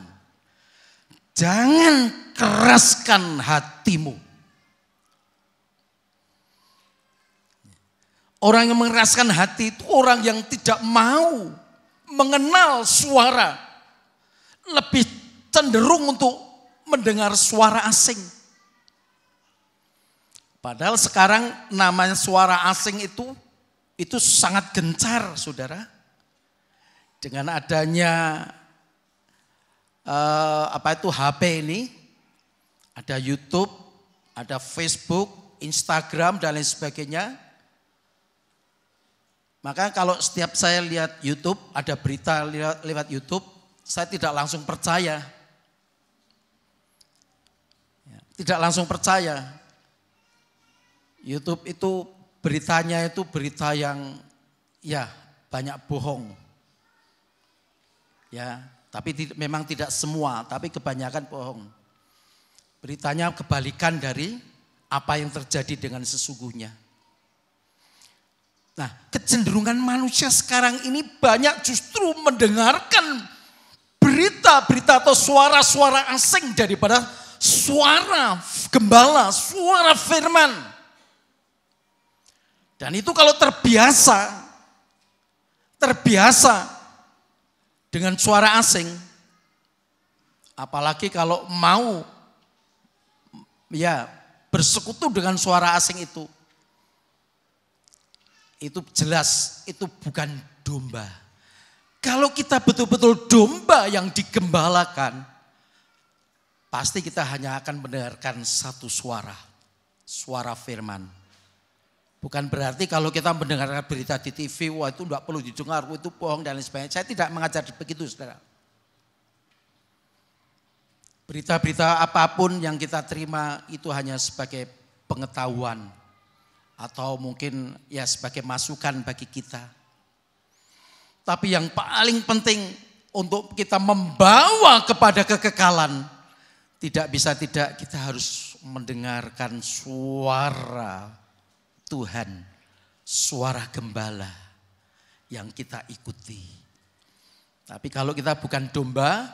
Jangan keraskan hatimu. Orang yang mengeraskan hati itu orang yang tidak mau mengenal suara. Lebih cenderung untuk mendengar suara asing. Padahal sekarang namanya suara asing itu sangat gencar, saudara. Dengan adanya HP ini, ada YouTube, ada Facebook, Instagram dan lain sebagainya. Maka kalau setiap saya lihat YouTube, ada berita lewat YouTube, saya tidak langsung percaya. Tidak langsung percaya. YouTube itu beritanya itu berita yang ya banyak bohong. Ya, tapi memang tidak semua, tapi kebanyakan bohong. Beritanya kebalikan dari apa yang terjadi dengan sesungguhnya. Nah, kecenderungan manusia sekarang ini banyak justru mendengarkan berita-berita atau suara-suara asing daripada suara gembala, suara firman. Dan itu kalau terbiasa dengan suara asing, apalagi kalau mau ya bersekutu dengan suara asing itu jelas itu bukan domba. Kalau kita betul-betul domba yang digembalakan, pasti kita hanya akan mendengarkan satu suara firman. Bukan berarti kalau kita mendengarkan berita di TV, wah itu tidak perlu didengar, itu bohong dan lain sebagainya. Saya tidak mengajar begitu, saudara. Berita-berita apapun yang kita terima itu hanya sebagai pengetahuan. Atau mungkin ya sebagai masukan bagi kita. Tapi yang paling penting untuk kita membawa kepada kekekalan, tidak bisa tidak kita harus mendengarkan suara Tuhan, suara gembala yang kita ikuti. Tapi kalau kita bukan domba,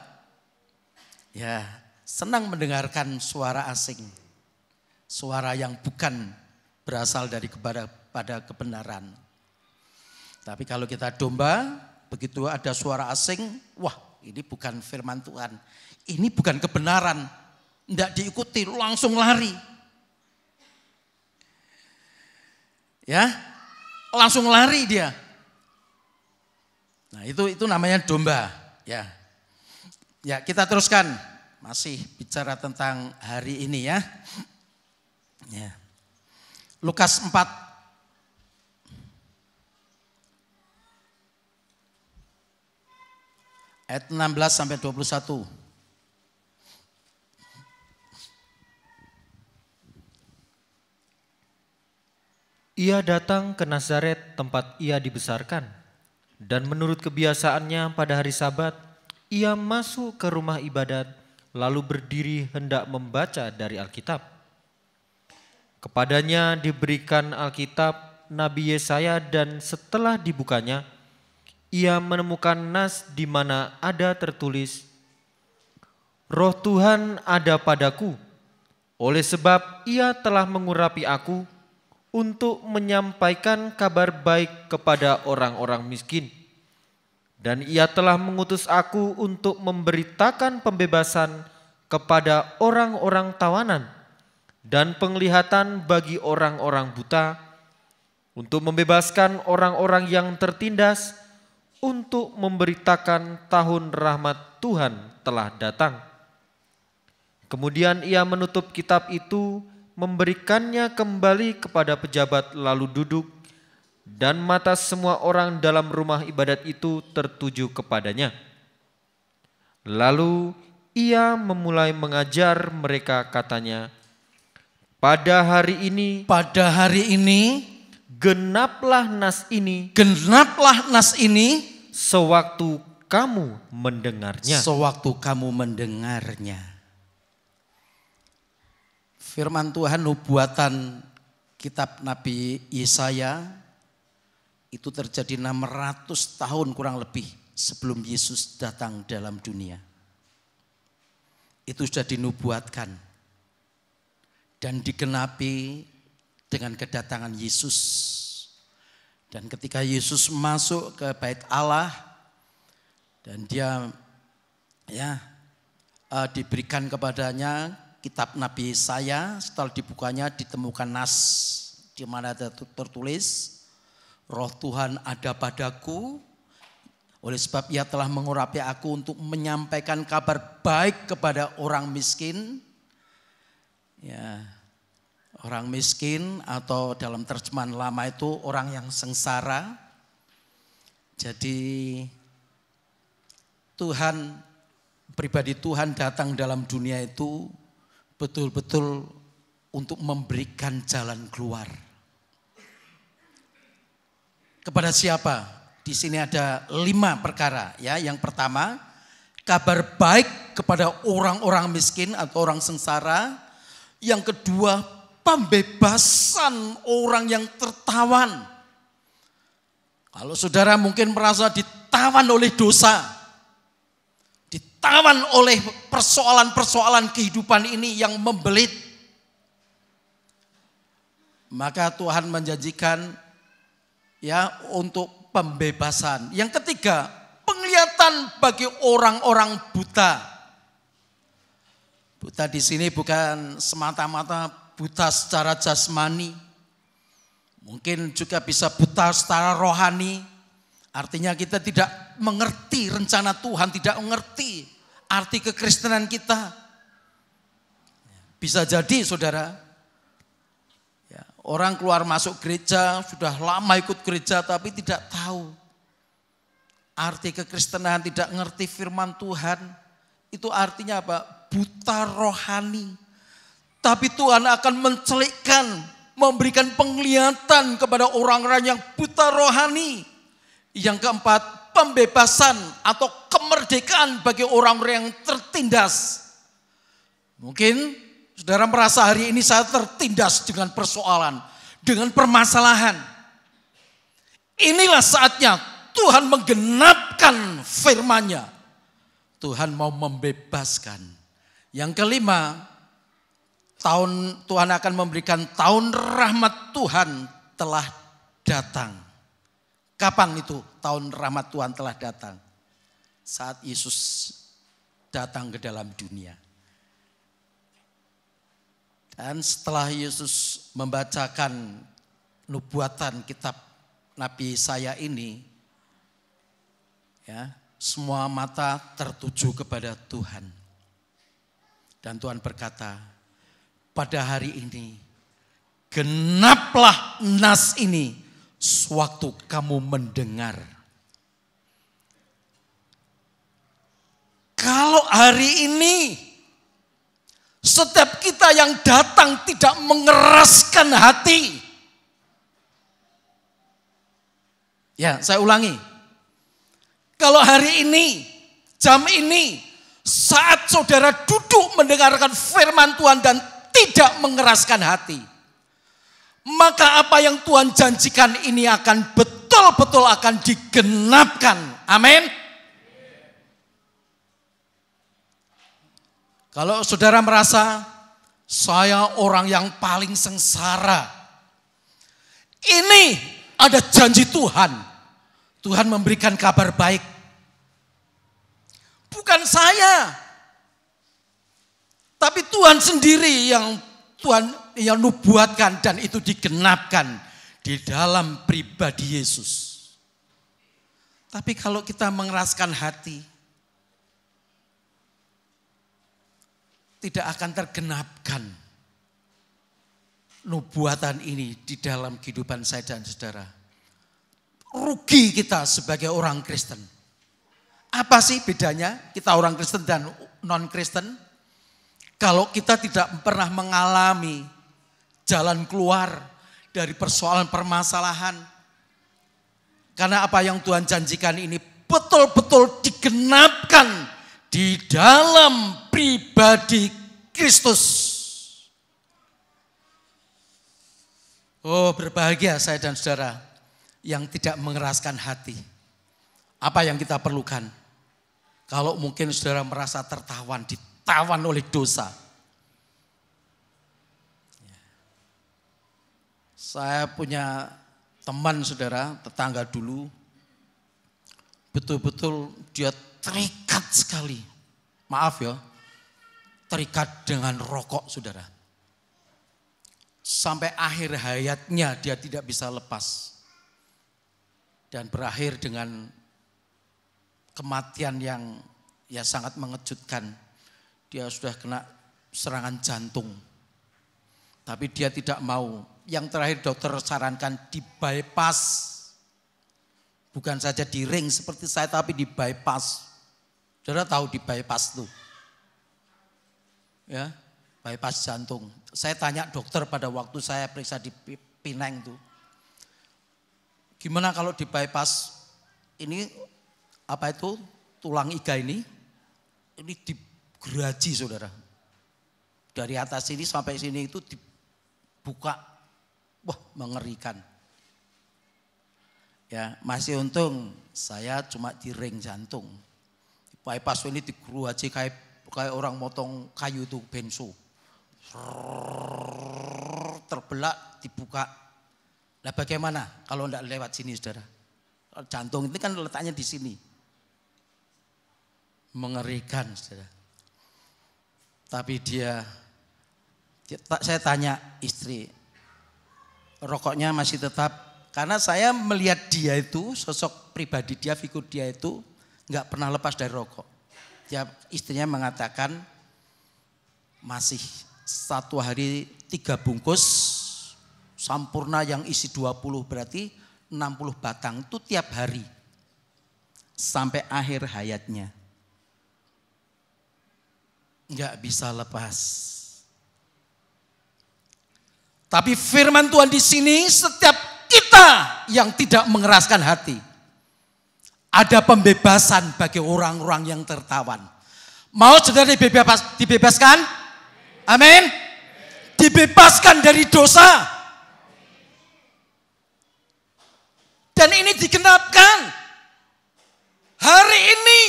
ya senang mendengarkan suara asing, suara yang bukan berasal dari pada kebenaran. Tapi kalau kita domba, begitu ada suara asing, wah ini bukan firman Tuhan, ini bukan kebenaran, tidak diikuti, langsung lari. Ya, langsung lari dia. Nah itu namanya domba. Ya, kita teruskan, masih bicara tentang hari ini ya. Ya. Lukas 4 ayat 16 sampai 21. Ia datang ke Nazaret tempat ia dibesarkan, dan menurut kebiasaannya pada hari Sabat, ia masuk ke rumah ibadat, lalu berdiri hendak membaca dari Alkitab. Kepadanya diberikan Alkitab Nabi Yesaya, dan setelah dibukanya, ia menemukan nas di mana ada tertulis, Roh Tuhan ada padaku, oleh sebab ia telah mengurapi aku untuk menyampaikan kabar baik kepada orang-orang miskin. Dan ia telah mengutus aku untuk memberitakan pembebasan kepada orang-orang tawanan, dan penglihatan bagi orang-orang buta, untuk membebaskan orang-orang yang tertindas, untuk memberitakan tahun rahmat Tuhan telah datang. Kemudian ia menutup kitab itu, memberikannya kembali kepada pejabat, lalu duduk, dan mata semua orang dalam rumah ibadat itu tertuju kepadanya. Lalu ia memulai mengajar mereka, katanya, pada hari ini genaplah nas ini sewaktu kamu mendengarnya. Firman Tuhan nubuatan kitab Nabi Yesaya itu terjadi 600 tahun kurang lebih sebelum Yesus datang dalam dunia. Itu sudah dinubuatkan dan digenapi dengan kedatangan Yesus. Dan ketika Yesus masuk ke bait Allah dan dia diberikan kepadanya kitab Nabi Yesaya, setelah dibukanya ditemukan nas di mana ada tertulis, Roh Tuhan ada padaku, oleh sebab Ia telah mengurapi aku untuk menyampaikan kabar baik kepada orang miskin. Ya, orang miskin atau dalam terjemahan lama itu orang yang sengsara. Jadi Tuhan, pribadi Tuhan datang dalam dunia itu betul-betul untuk memberikan jalan keluar. Kepada siapa? Di sini ada 5 perkara ya. Yang pertama, kabar baik kepada orang-orang miskin atau orang sengsara. Yang kedua, pembebasan orang yang tertawan. Kalau saudara mungkin merasa ditawan oleh dosa, ditawan oleh persoalan-persoalan kehidupan ini yang membelit, maka Tuhan menjanjikan ya untuk pembebasan. Yang ketiga, penglihatan bagi orang-orang buta. Buta di sini bukan semata-mata buta secara jasmani. Mungkin juga bisa buta secara rohani. Artinya kita tidak mengerti rencana Tuhan, tidak mengerti arti kekristenan kita. Bisa jadi saudara, ya, orang keluar masuk gereja, sudah lama ikut gereja tapi tidak tahu arti kekristenan, tidak mengerti firman Tuhan. Itu artinya apa? Buta rohani. Tapi Tuhan akan mencelikkan, memberikan penglihatan kepada orang-orang yang buta rohani. Yang keempat, pembebasan atau kemerdekaan bagi orang-orang yang tertindas. Mungkin saudara merasa hari ini saya tertindas dengan persoalan, dengan permasalahan. Inilah saatnya Tuhan menggenapkan firman-Nya. Tuhan mau membebaskan. Yang kelima, Tuhan akan memberikan tahun rahmat Tuhan telah datang. Kapan itu tahun rahmat Tuhan telah datang? Saat Yesus datang ke dalam dunia. Dan setelah Yesus membacakan nubuatan kitab Nabi Yesaya ini, ya, semua mata tertuju kepada Tuhan. Dan Tuhan berkata, pada hari ini genaplah nas ini sewaktu kamu mendengar. Kalau hari ini setiap kita yang datang tidak mengeraskan hati. Ya, saya ulangi. Kalau hari ini, jam ini, saat saudara duduk mendengarkan firman Tuhan dan tidak mengeraskan hati, maka apa yang Tuhan janjikan ini akan betul-betul akan digenapkan. Amin. Kalau saudara merasa saya orang yang paling sengsara, ini ada janji Tuhan. Tuhan memberikan kabar baik. Bukan saya. Tapi Tuhan sendiri yang nubuatkan dan itu digenapkan di dalam pribadi Yesus. Tapi kalau kita mengeraskan hati, tidak akan tergenapkan nubuatan ini di dalam kehidupan saya dan saudara. Rugi kita sebagai orang Kristen. Apa sih bedanya kita orang Kristen dan non-Kristen? Kalau kita tidak pernah mengalami jalan keluar dari persoalan permasalahan. Karena apa yang Tuhan janjikan ini betul-betul digenapkan di dalam pribadi Kristus. Oh, berbahagia saya dan saudara yang tidak mengeraskan hati. Apa yang kita perlukan? Kalau mungkin saudara merasa ditawan oleh dosa. Saya punya teman saudara, tetangga dulu, betul-betul dia terikat sekali. Maaf ya, terikat dengan rokok saudara. Sampai akhir hayatnya dia tidak bisa lepas. Dan berakhir dengan kematian yang ya sangat mengejutkan. Dia sudah kena serangan jantung. Tapi dia tidak mau. Yang terakhir dokter sarankan di bypass. Bukan saja di ring seperti saya, tapi di bypass. Saudara tahu di bypass itu? Ya, bypass jantung. Saya tanya dokter pada waktu saya periksa di Pineng itu. Gimana kalau di bypass ini apa itu tulang iga ini digeraji saudara. Dari atas sini sampai sini itu dibuka. Wah, mengerikan. Ya, masih untung saya cuma di ring jantung. Bypass ini digeraji kayak orang motong kayu itu bensu. Terbelah dibuka. Nah bagaimana kalau tidak lewat sini saudara? Jantung itu kan letaknya di sini. Mengerikan saudara. Tapi saya tanya istri, rokoknya masih tetap? Karena saya melihat dia itu, sosok pribadi dia, figur dia itu nggak pernah lepas dari rokok. Istrinya mengatakan masih 1 hari 3 bungkus. Sampurna yang isi 20 berarti 60 batang itu tiap hari. Sampai akhir hayatnya. Enggak bisa lepas. Tapi firman Tuhan di sini setiap kita yang tidak mengeraskan hati. Ada pembebasan bagi orang-orang yang tertawan. Mau saudara dibebaskan? Amin. Dibebaskan dari dosa. Dan ini digenapkan hari ini.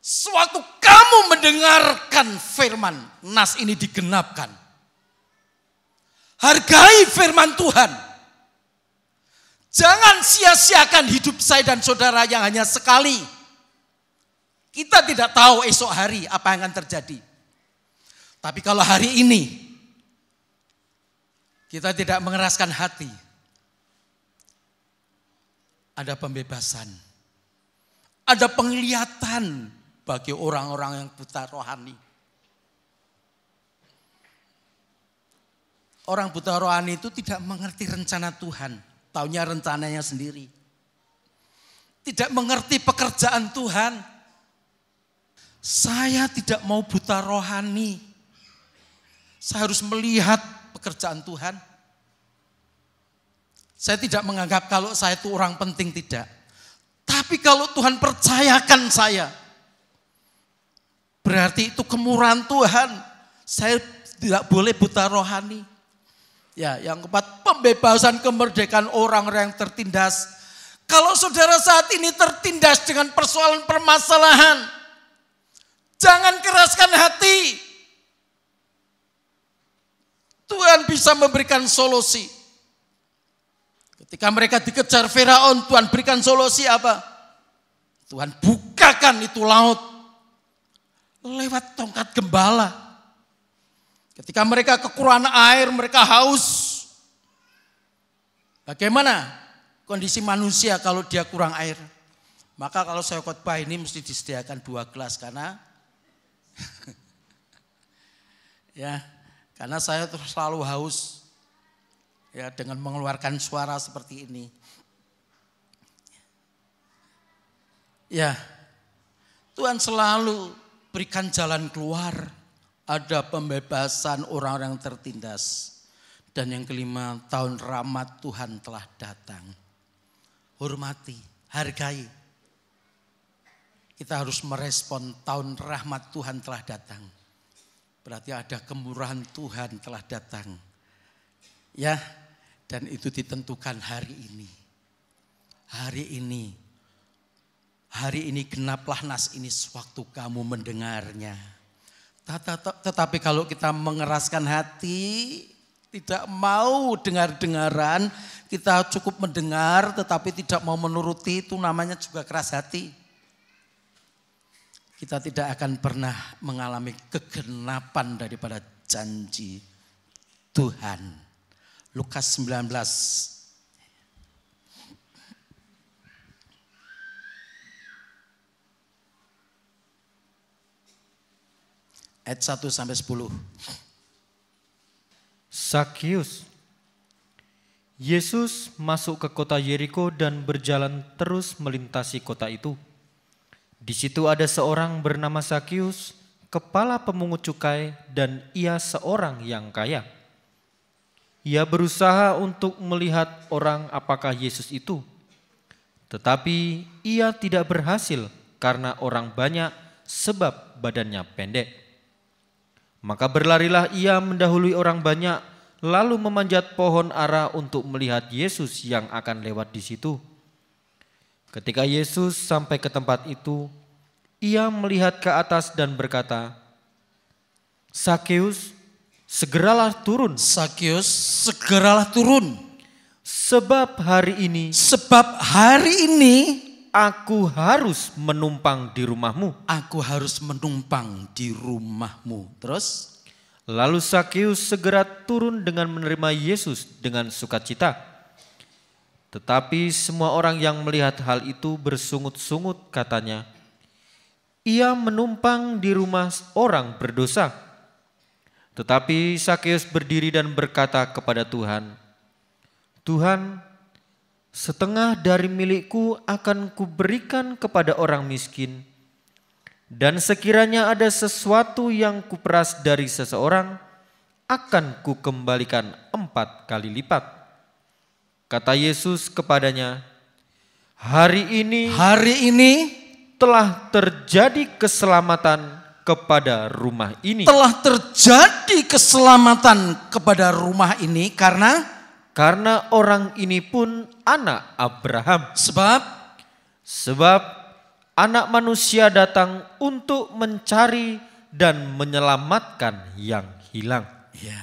Sewaktu kamu mendengarkan firman, nas ini digenapkan. Hargai firman Tuhan. Jangan sia-siakan hidup saya dan saudara yang hanya sekali. Kita tidak tahu esok hari apa yang akan terjadi. Tapi kalau hari ini kita tidak mengeraskan hati, ada pembebasan, ada penglihatan bagi orang-orang yang buta rohani. Orang buta rohani itu tidak mengerti rencana Tuhan, taunya rencananya sendiri. Tidak mengerti pekerjaan Tuhan. Saya tidak mau buta rohani. Saya harus melihat pekerjaan Tuhan. Saya tidak menganggap kalau saya itu orang penting, tidak. Tapi kalau Tuhan percayakan saya, berarti itu kemurahan Tuhan. Saya tidak boleh buta rohani. Ya, yang keempat, pembebasan kemerdekaan orang-orang yang tertindas. Kalau saudara saat ini tertindas dengan persoalan permasalahan, jangan keraskan hati. Tuhan bisa memberikan solusi. Ketika mereka dikejar Firaun, Tuhan berikan solusi apa? Tuhan bukakan itu laut lewat tongkat gembala. Ketika mereka kekurangan air, mereka haus. Bagaimana kondisi manusia kalau dia kurang air? Maka kalau saya khotbah ini mesti disediakan 2 gelas karena ya, karena saya terus selalu haus. Ya, dengan mengeluarkan suara seperti ini. Ya, Tuhan selalu berikan jalan keluar. Ada pembebasan orang-orang tertindas. Dan yang kelima, tahun rahmat Tuhan telah datang. Hormati, hargai. Kita harus merespon tahun rahmat Tuhan telah datang. Berarti ada kemurahan Tuhan telah datang. Ya, dan itu ditentukan hari ini. Hari ini genaplah nas ini sewaktu kamu mendengarnya. Tetapi kalau kita mengeraskan hati, Tidak mau dengar-dengaran, kita cukup mendengar tetapi tidak mau menuruti, itu namanya juga keras hati. Kita tidak akan pernah mengalami kegenapan daripada janji Tuhan. Lukas 19. Ayat 1 sampai 10. Sakeus. Yesus masuk ke kota Yeriko dan berjalan terus melintasi kota itu. Di situ ada seorang bernama Sakeus, kepala pemungut cukai, dan ia seorang yang kaya. Ia berusaha untuk melihat orang apakah Yesus itu. Tetapi ia tidak berhasil karena orang banyak sebab badannya pendek. Maka berlarilah ia mendahului orang banyak, lalu memanjat pohon ara untuk melihat Yesus yang akan lewat di situ. Ketika Yesus sampai ke tempat itu, ia melihat ke atas dan berkata, Sakeus, segeralah turun. Sakeus, segeralah turun. Sebab hari ini aku harus menumpang di rumahmu. Aku harus menumpang di rumahmu. Terus? Lalu Sakeus segera turun dengan menerima Yesus dengan sukacita. Tetapi semua orang yang melihat hal itu bersungut-sungut katanya, ia menumpang di rumah orang berdosa. Tetapi Sakeus berdiri dan berkata kepada Tuhan, Tuhan, setengah dari milikku akan kuberikan kepada orang miskin. Dan sekiranya ada sesuatu yang kuperas dari seseorang, akan kukembalikan 4 kali lipat. Kata Yesus kepadanya, hari ini telah terjadi keselamatan kepada rumah ini. Telah terjadi keselamatan kepada rumah ini karena orang ini pun anak Abraham. Sebab Anak Manusia datang untuk mencari dan menyelamatkan yang hilang. Ya.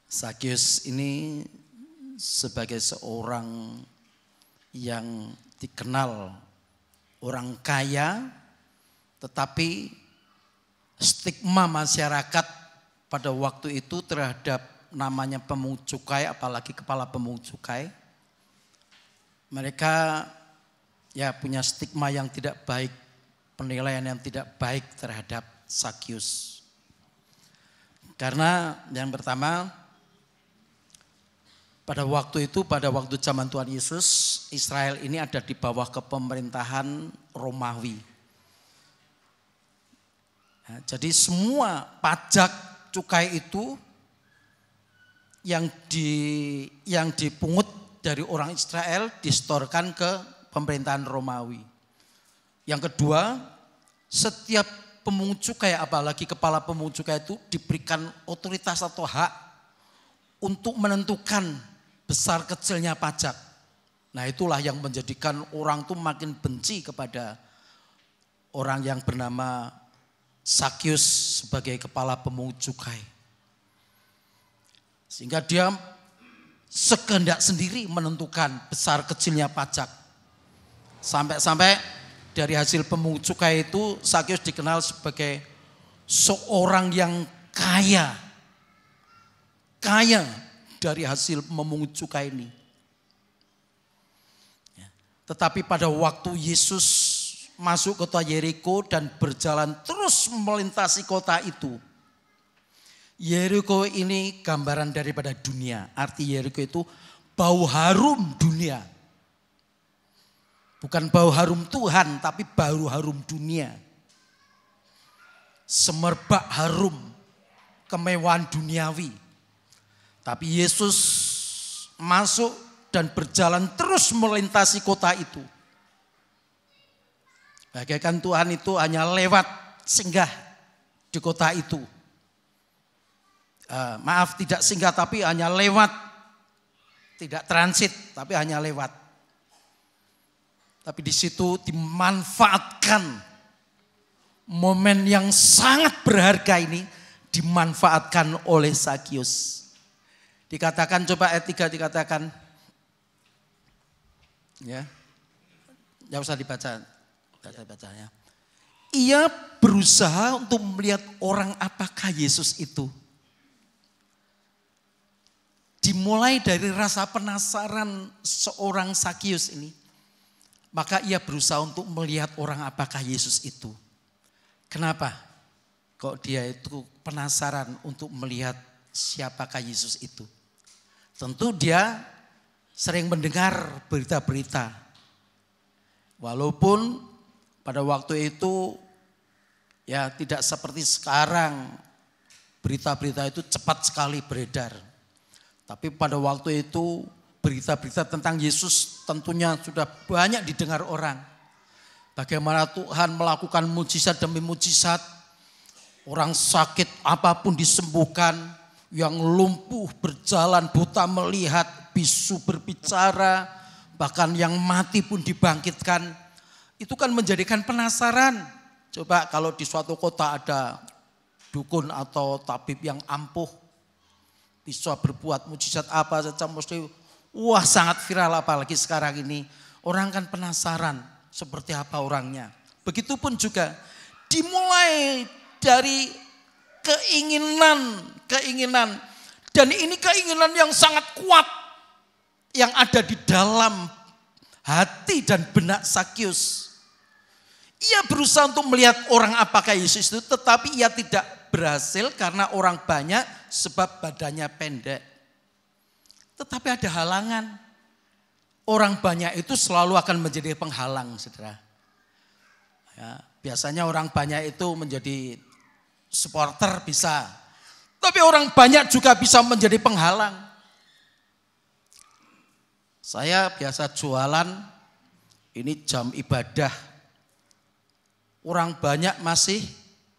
Sakeus ini sebagai seorang yang dikenal orang kaya, tetapi stigma masyarakat pada waktu itu terhadap namanya pemungut cukai, apalagi kepala pemungut cukai, mereka ya punya stigma yang tidak baik, penilaian yang tidak baik terhadap Sakeus. Karena yang pertama, pada waktu zaman Tuhan Yesus, Israel ini ada di bawah kepemerintahan Romawi. Nah, jadi semua pajak cukai itu yang dipungut dari orang Israel disetorkan ke pemerintahan Romawi. Yang kedua, setiap pemungut cukai, apalagi kepala pemungut cukai itu diberikan otoritas atau hak untuk menentukan besar kecilnya pajak. Nah, itulah yang menjadikan orang tuh makin benci kepada orang yang bernama Sakeus sebagai kepala pemungut cukai. Sehingga dia sekehendak sendiri menentukan besar kecilnya pajak. Sampai-sampai dari hasil pemungut cukai itu Sakeus dikenal sebagai seorang yang kaya dari hasil memungut cukai ini. Tetapi pada waktu Yesus masuk kota Yeriko dan berjalan terus melintasi kota itu, Yeriko ini gambaran daripada dunia. Arti Yeriko itu bau harum dunia. Bukan bau harum Tuhan, tapi bau harum dunia. Semerbak harum kemewahan duniawi. Tapi Yesus masuk dan berjalan terus melintasi kota itu. Bagaikan Tuhan itu hanya lewat singgah di kota itu. Tidak singgah tapi hanya lewat. Tidak transit tapi hanya lewat. Tapi di situ dimanfaatkan momen yang sangat berharga ini dimanfaatkan oleh Sakius. Dikatakan, coba ayat 3 dikatakan, ya, nggak usah dibaca, ya. Ia berusaha untuk melihat orang apakah Yesus itu. Dimulai dari rasa penasaran seorang Sakius ini, maka ia berusaha untuk melihat orang apakah Yesus itu. Kenapa? Kok dia itu penasaran untuk melihat siapakah Yesus itu? Tentu dia sering mendengar berita-berita. Walaupun pada waktu itu ya tidak seperti sekarang, berita-berita itu cepat sekali beredar. Tapi pada waktu itu berita-berita tentang Yesus tentunya sudah banyak didengar orang. Bagaimana Tuhan melakukan mujizat demi mujizat. Orang sakit apapun disembuhkan. Yang lumpuh berjalan, buta melihat, bisu berbicara. Bahkan yang mati pun dibangkitkan. Itu kan menjadikan penasaran. Coba kalau di suatu kota ada dukun atau tabib yang ampuh. Bisa berbuat mujizat apa saja mesti wah sangat viral, apalagi sekarang ini. Orang kan penasaran seperti apa orangnya. Begitupun juga dimulai dari keinginan. Dan ini keinginan yang sangat kuat yang ada di dalam hati dan benak Sakius. Ia berusaha untuk melihat orang apakah Yesus itu, tetapi ia tidak berhasil karena orang banyak sebab badannya pendek. Tetapi ada halangan. Orang banyak itu selalu akan menjadi penghalang, saudara. Ya, biasanya orang banyak itu menjadi supporter bisa. Tapi orang banyak juga bisa menjadi penghalang. Saya biasa jualan, ini jam ibadah. Orang banyak masih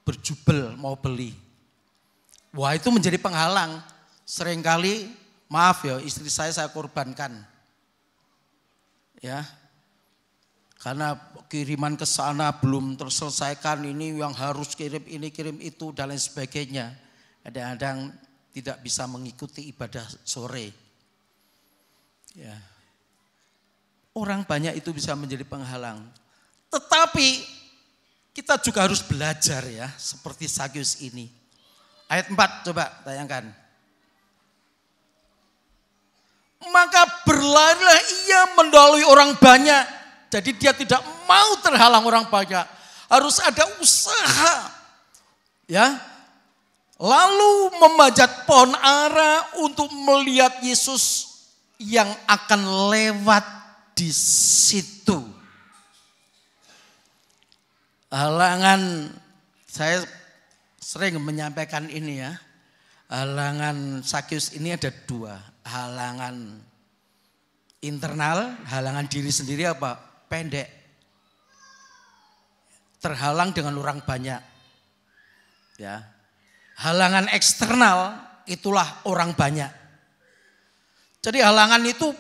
berjubel mau beli. Wah, itu menjadi penghalang. Seringkali, maaf ya, istri saya korbankan. Ya. Karena kiriman ke sana belum terselesaikan, ini yang harus kirim ini, kirim itu dan lain sebagainya. Kadang-kadang tidak bisa mengikuti ibadah sore. Ya. Orang banyak itu bisa menjadi penghalang. Tetapi kita juga harus belajar ya, seperti Sakius ini. Ayat 4 coba tayangkan. Maka berlarilah ia mendahului orang banyak. Jadi dia tidak mau terhalang orang banyak. Harus ada usaha. Ya. Lalu memanjat pohon ara untuk melihat Yesus yang akan lewat di situ. Halangan, saya sering menyampaikan ini ya. Halangan Sakius ini ada dua. Halangan internal, halangan diri sendiri apa? Pendek. Terhalang dengan orang banyak. Ya. Halangan eksternal itulah orang banyak. Jadi halangan itu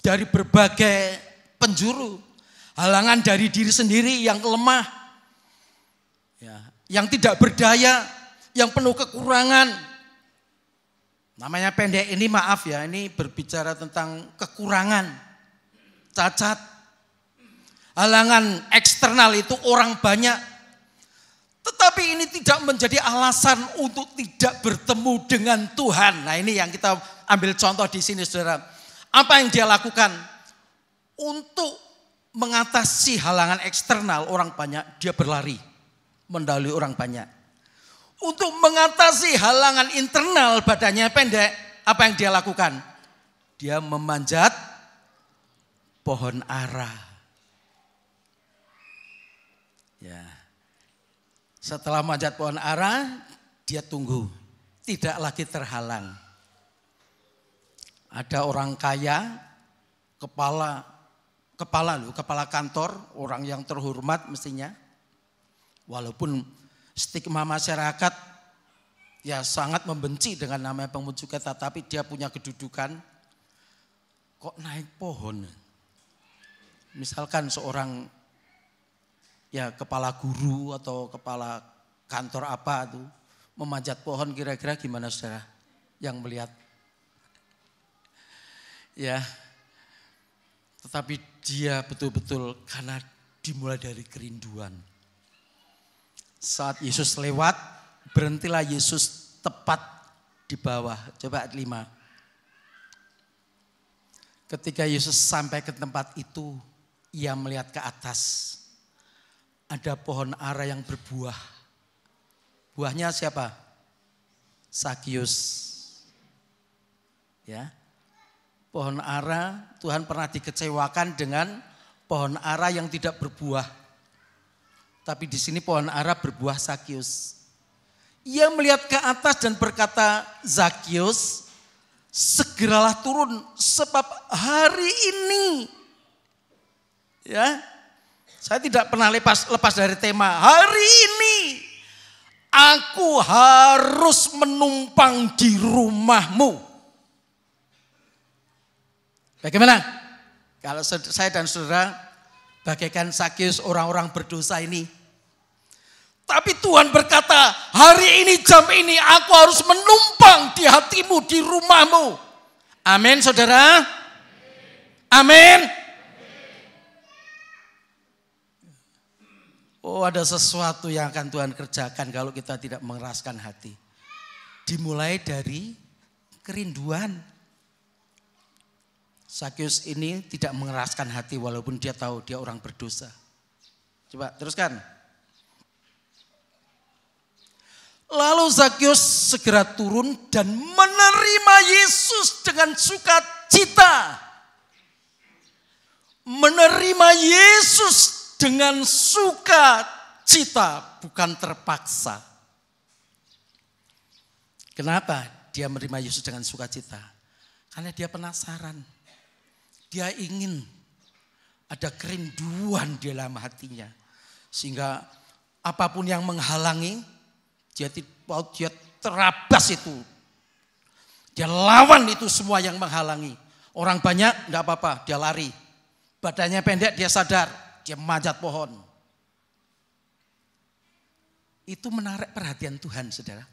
dari berbagai penjuru. Halangan dari diri sendiri yang lemah. Ya, yang tidak berdaya, yang penuh kekurangan. Namanya pendek ini maaf ya, ini berbicara tentang kekurangan, cacat. Halangan eksternal itu orang banyak. Tetapi ini tidak menjadi alasan untuk tidak bertemu dengan Tuhan. Nah ini yang kita ambil contoh di sini saudara. Apa yang dia lakukan? Untuk mengatasi halangan eksternal orang banyak, dia berlari. Mendahului orang banyak. Untuk mengatasi halangan internal badannya pendek, apa yang dia lakukan? Dia memanjat pohon ara. Ya. Setelah manjat pohon ara, dia tunggu. Tidak lagi terhalang. Ada orang kaya, kepala kantor, orang yang terhormat mestinya. Walaupun stigma masyarakat ya sangat membenci dengan namanya pemujud kita, tapi dia punya kedudukan. Kok naik pohon? Misalkan seorang ya kepala guru atau kepala kantor apa itu, memanjat pohon, kira-kira gimana saudara yang melihat? Ya, tetapi dia betul-betul karena dimulai dari kerinduan. Saat Yesus lewat, berhentilah Yesus tepat di bawah. Coba ayat 5. Ketika Yesus sampai ke tempat itu, ia melihat ke atas. Ada pohon ara yang berbuah. Buahnya siapa? Zakius. Ya. Pohon ara, Tuhan pernah dikecewakan dengan pohon ara yang tidak berbuah. Tapi di sini pohon ara berbuah Zakius. Ia melihat ke atas dan berkata, Zakius, segeralah turun sebab hari ini. Ya, saya tidak pernah lepas dari tema. Hari ini aku harus menumpang di rumahmu. Bagaimana? Kalau saya dan saudara bagaikan Zakius orang-orang berdosa ini. Tapi Tuhan berkata, hari ini jam ini aku harus menumpang di hatimu, di rumahmu. Amin saudara. Amin. Oh, ada sesuatu yang akan Tuhan kerjakan kalau kita tidak mengeraskan hati. Dimulai dari kerinduan. Zakius ini tidak mengeraskan hati walaupun dia tahu dia orang berdosa. Coba teruskan. Lalu Zakius segera turun dan menerima Yesus dengan sukacita. Menerima Yesus dengan sukacita, bukan terpaksa. Kenapa dia menerima Yesus dengan sukacita? Karena dia penasaran. Dia ingin, ada kerinduan di dalam hatinya. Sehingga apapun yang menghalangi, dia terabas itu. Dia lawan itu semua yang menghalangi. Orang banyak enggak apa-apa, dia lari. Badannya pendek, dia sadar, dia manjat pohon. Itu menarik perhatian Tuhan, saudara.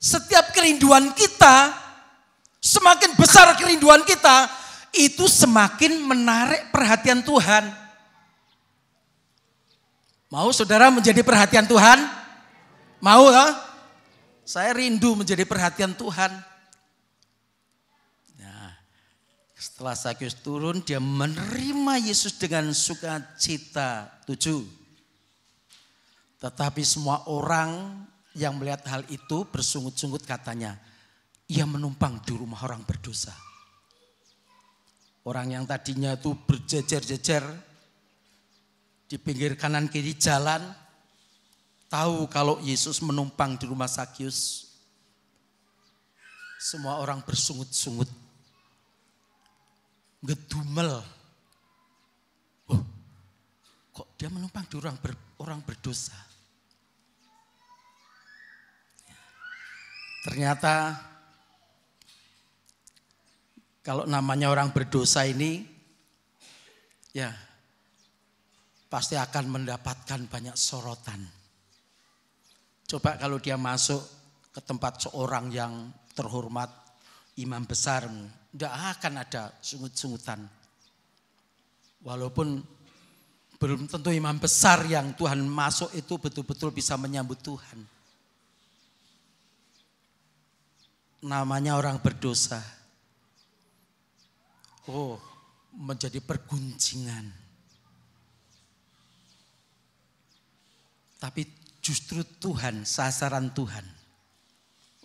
Setiap kerinduan kita, semakin besar kerinduan kita, itu semakin menarik perhatian Tuhan. Mau saudara menjadi perhatian Tuhan? Mau ya? Saya rindu menjadi perhatian Tuhan. Nah, setelah Zakius turun, dia menerima Yesus dengan sukacita. 7. Tetapi semua orang yang melihat hal itu bersungut-sungut katanya, ia menumpang di rumah orang berdosa. Orang yang tadinya itu berjejer-jejer di pinggir kanan kiri jalan, tahu kalau Yesus menumpang di rumah Zakius. Semua orang bersungut-sungut, ngedumel. Oh, kok dia menumpang di orang berdosa? Ternyata kalau namanya orang berdosa ini, ya pasti akan mendapatkan banyak sorotan. Coba kalau dia masuk ke tempat seorang yang terhormat, imam besar, tidak akan ada sungut-sungutan. Walaupun belum tentu imam besar yang Tuhan masuk itu betul-betul bisa menyambut Tuhan. Namanya orang berdosa. Oh, menjadi perguncingan. Tapi justru Tuhan, sasaran Tuhan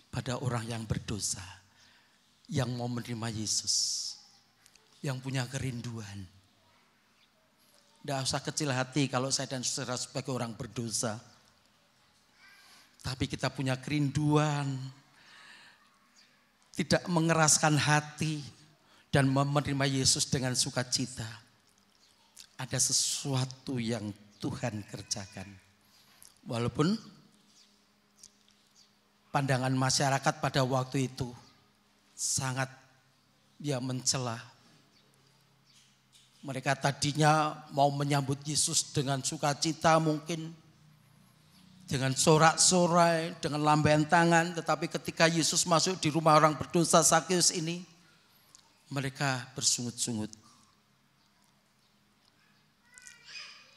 pada orang yang berdosa, yang mau menerima Yesus, yang punya kerinduan. Tidak usah kecil hati kalau saya dan saudara sebagai orang berdosa. Tapi kita punya kerinduan, tidak mengeraskan hati, dan menerima Yesus dengan sukacita. Ada sesuatu yang Tuhan kerjakan. Walaupun pandangan masyarakat pada waktu itu sangat mencela. Mereka tadinya mau menyambut Yesus dengan sukacita mungkin. dengan sorak-sorai, dengan lambaian tangan. Tetapi ketika Yesus masuk di rumah orang berdosa Zakheus ini, mereka bersungut-sungut.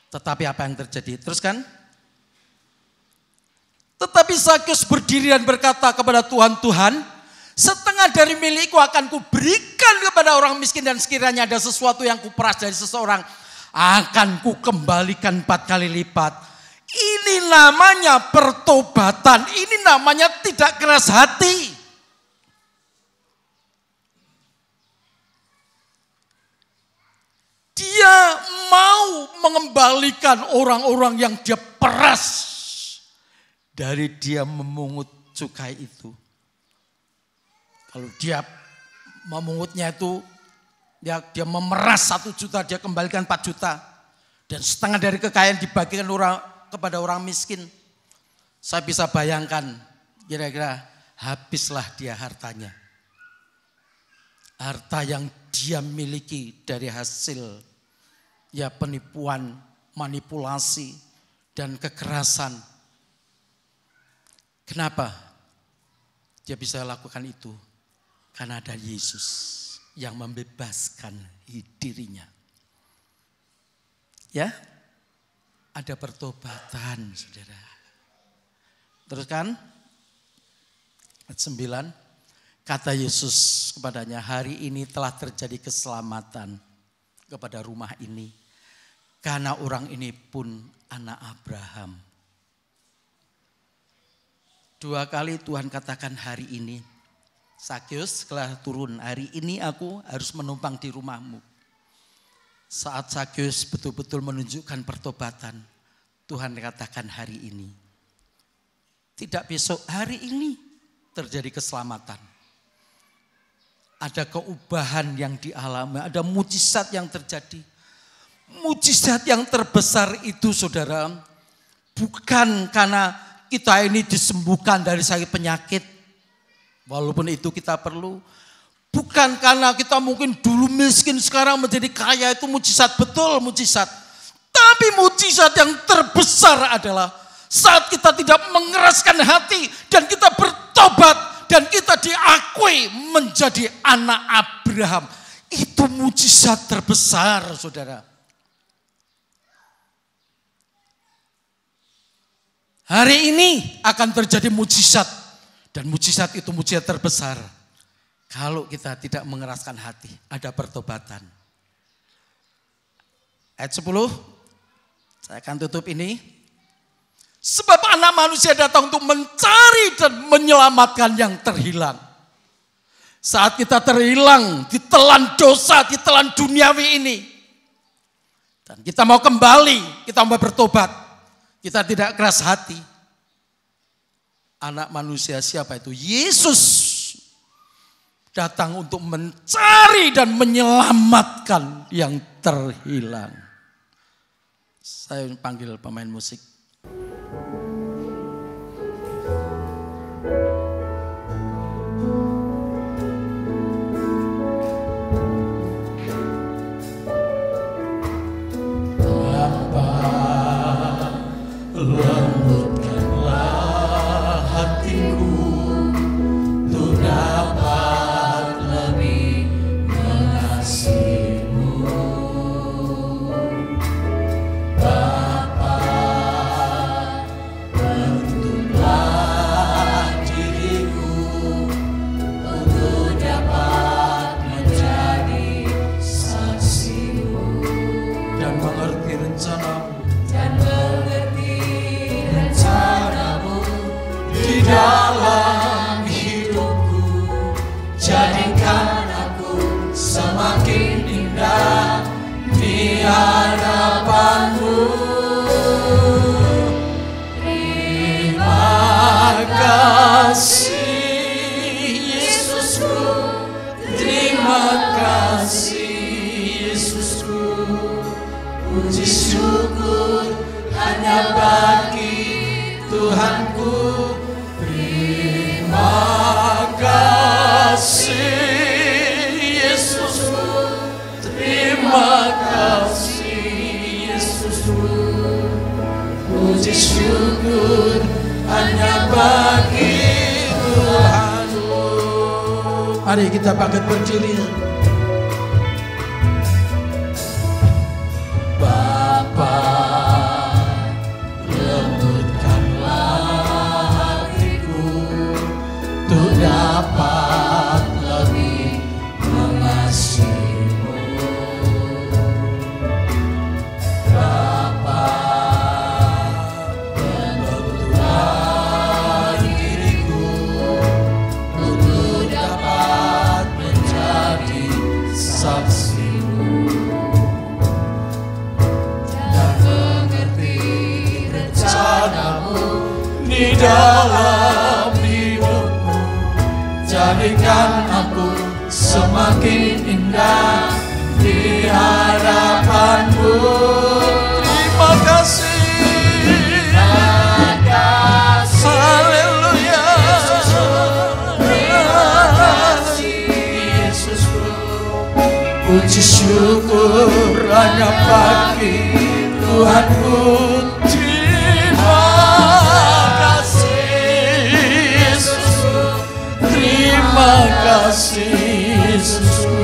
Tetapi apa yang terjadi? Teruskan. Tetapi Zakheus berdiri dan berkata kepada Tuhan, Tuhan, setengah dari milikku akan kuberikan kepada orang miskin, dan sekiranya ada sesuatu yang kuperas dari seseorang, akan kukembalikan 4 kali lipat. Ini namanya pertobatan, ini namanya tidak keras hati. Dia mau mengembalikan orang-orang yang dia peras dari dia memungut cukai itu. Kalau dia memungutnya itu, dia memeras 1 juta, dia kembalikan 4 juta. Dan setengah dari kekayaan dibagikan kepada orang miskin. Saya bisa bayangkan kira-kira habislah dia hartanya. Harta yang dia miliki dari hasil ya penipuan, manipulasi, dan kekerasan. Kenapa dia bisa lakukan itu? Karena ada Yesus yang membebaskan dirinya. Ya, ada pertobatan, saudara. Teruskan, ayat 9, kata Yesus kepadanya, hari ini telah terjadi keselamatan kepada rumah ini, karena orang ini pun anak Abraham. 2 kali Tuhan katakan hari ini. Zakheus setelah turun, hari ini aku harus menumpang di rumahmu. Saat Zakheus betul-betul menunjukkan pertobatan, Tuhan katakan hari ini. Tidak besok, hari ini terjadi keselamatan. Ada keubahan yang dialami, ada mujizat yang terjadi. Mujizat yang terbesar itu, saudara, bukan karena kita ini disembuhkan dari sakit penyakit, walaupun itu kita perlu. Bukan karena kita mungkin dulu miskin sekarang menjadi kaya, itu mujizat, betul mujizat. Tapi mujizat yang terbesar adalah saat kita tidak mengeraskan hati dan kita bertobat dan kita diakui menjadi anak Abraham. Itu mujizat terbesar, saudara. Hari ini akan terjadi mujizat, dan mujizat itu mujizat terbesar. Kalau kita tidak mengeraskan hati, ada pertobatan. Ayat 10, saya akan tutup ini. Sebab anak manusia datang untuk mencari dan menyelamatkan yang terhilang. Saat kita terhilang, ditelan dosa, ditelan duniawi ini. Dan kita mau kembali, kita mau bertobat. Kita tidak keras hati. Anak manusia siapa itu? Yesus datang untuk mencari dan menyelamatkan yang terhilang. Saya panggil pemain musik. dalam hidupku, jadikan aku semakin indah di hadapan-Mu. Terima kasih Yesusku, terima kasih Yesusku, puji syukur hanya bagi Tuhanku. Terima kasih Yesusku, terima kasih Yesusku, puji syukur hanya bagi Tuhan. Mari kita bangkit berdiri. Bapa, lembutkanlah hatiku untuk dapat lebih mengasihimu. Bapa, lembutkan diriku untuk dapat menjadi saksimu dan mengerti rencanamu di dalam hidupku. Jadikan aku semakin indah di hadapanmu. Terima kasih. Haleluya. Yesusku, puji syukur hanya bagi Tuhanku. Terima kasih Yesusku. Terima kasih Yesusku.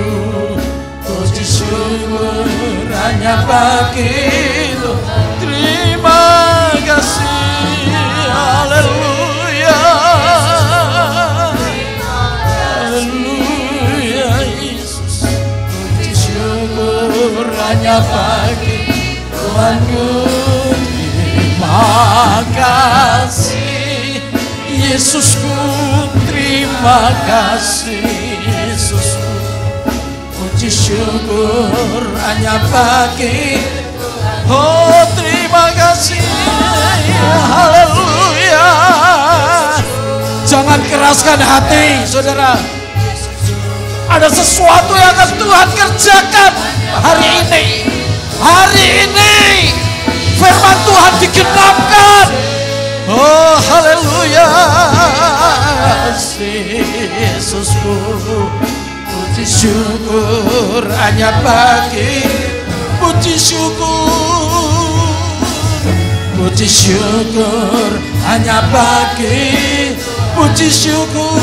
Puji syukur hanya bagi Tuhan. Terima kasih. Haleluya. Haleluya Yesus. Puji syukur hanya bagi Tuhanku. Terima kasih Yesusku. Terima kasih Yesusku. Puji syukur hanya bagi Tuhan. Oh, terima kasih. Haleluya. Jangan keraskan hati, saudara. Ada sesuatu yang akan Tuhan kerjakan hari ini. Hari ini firman Tuhan digenapkan. Oh, haleluya. Yesusku, puji syukur hanya bagi. Puji syukur, puji syukur hanya bagi. Puji syukur,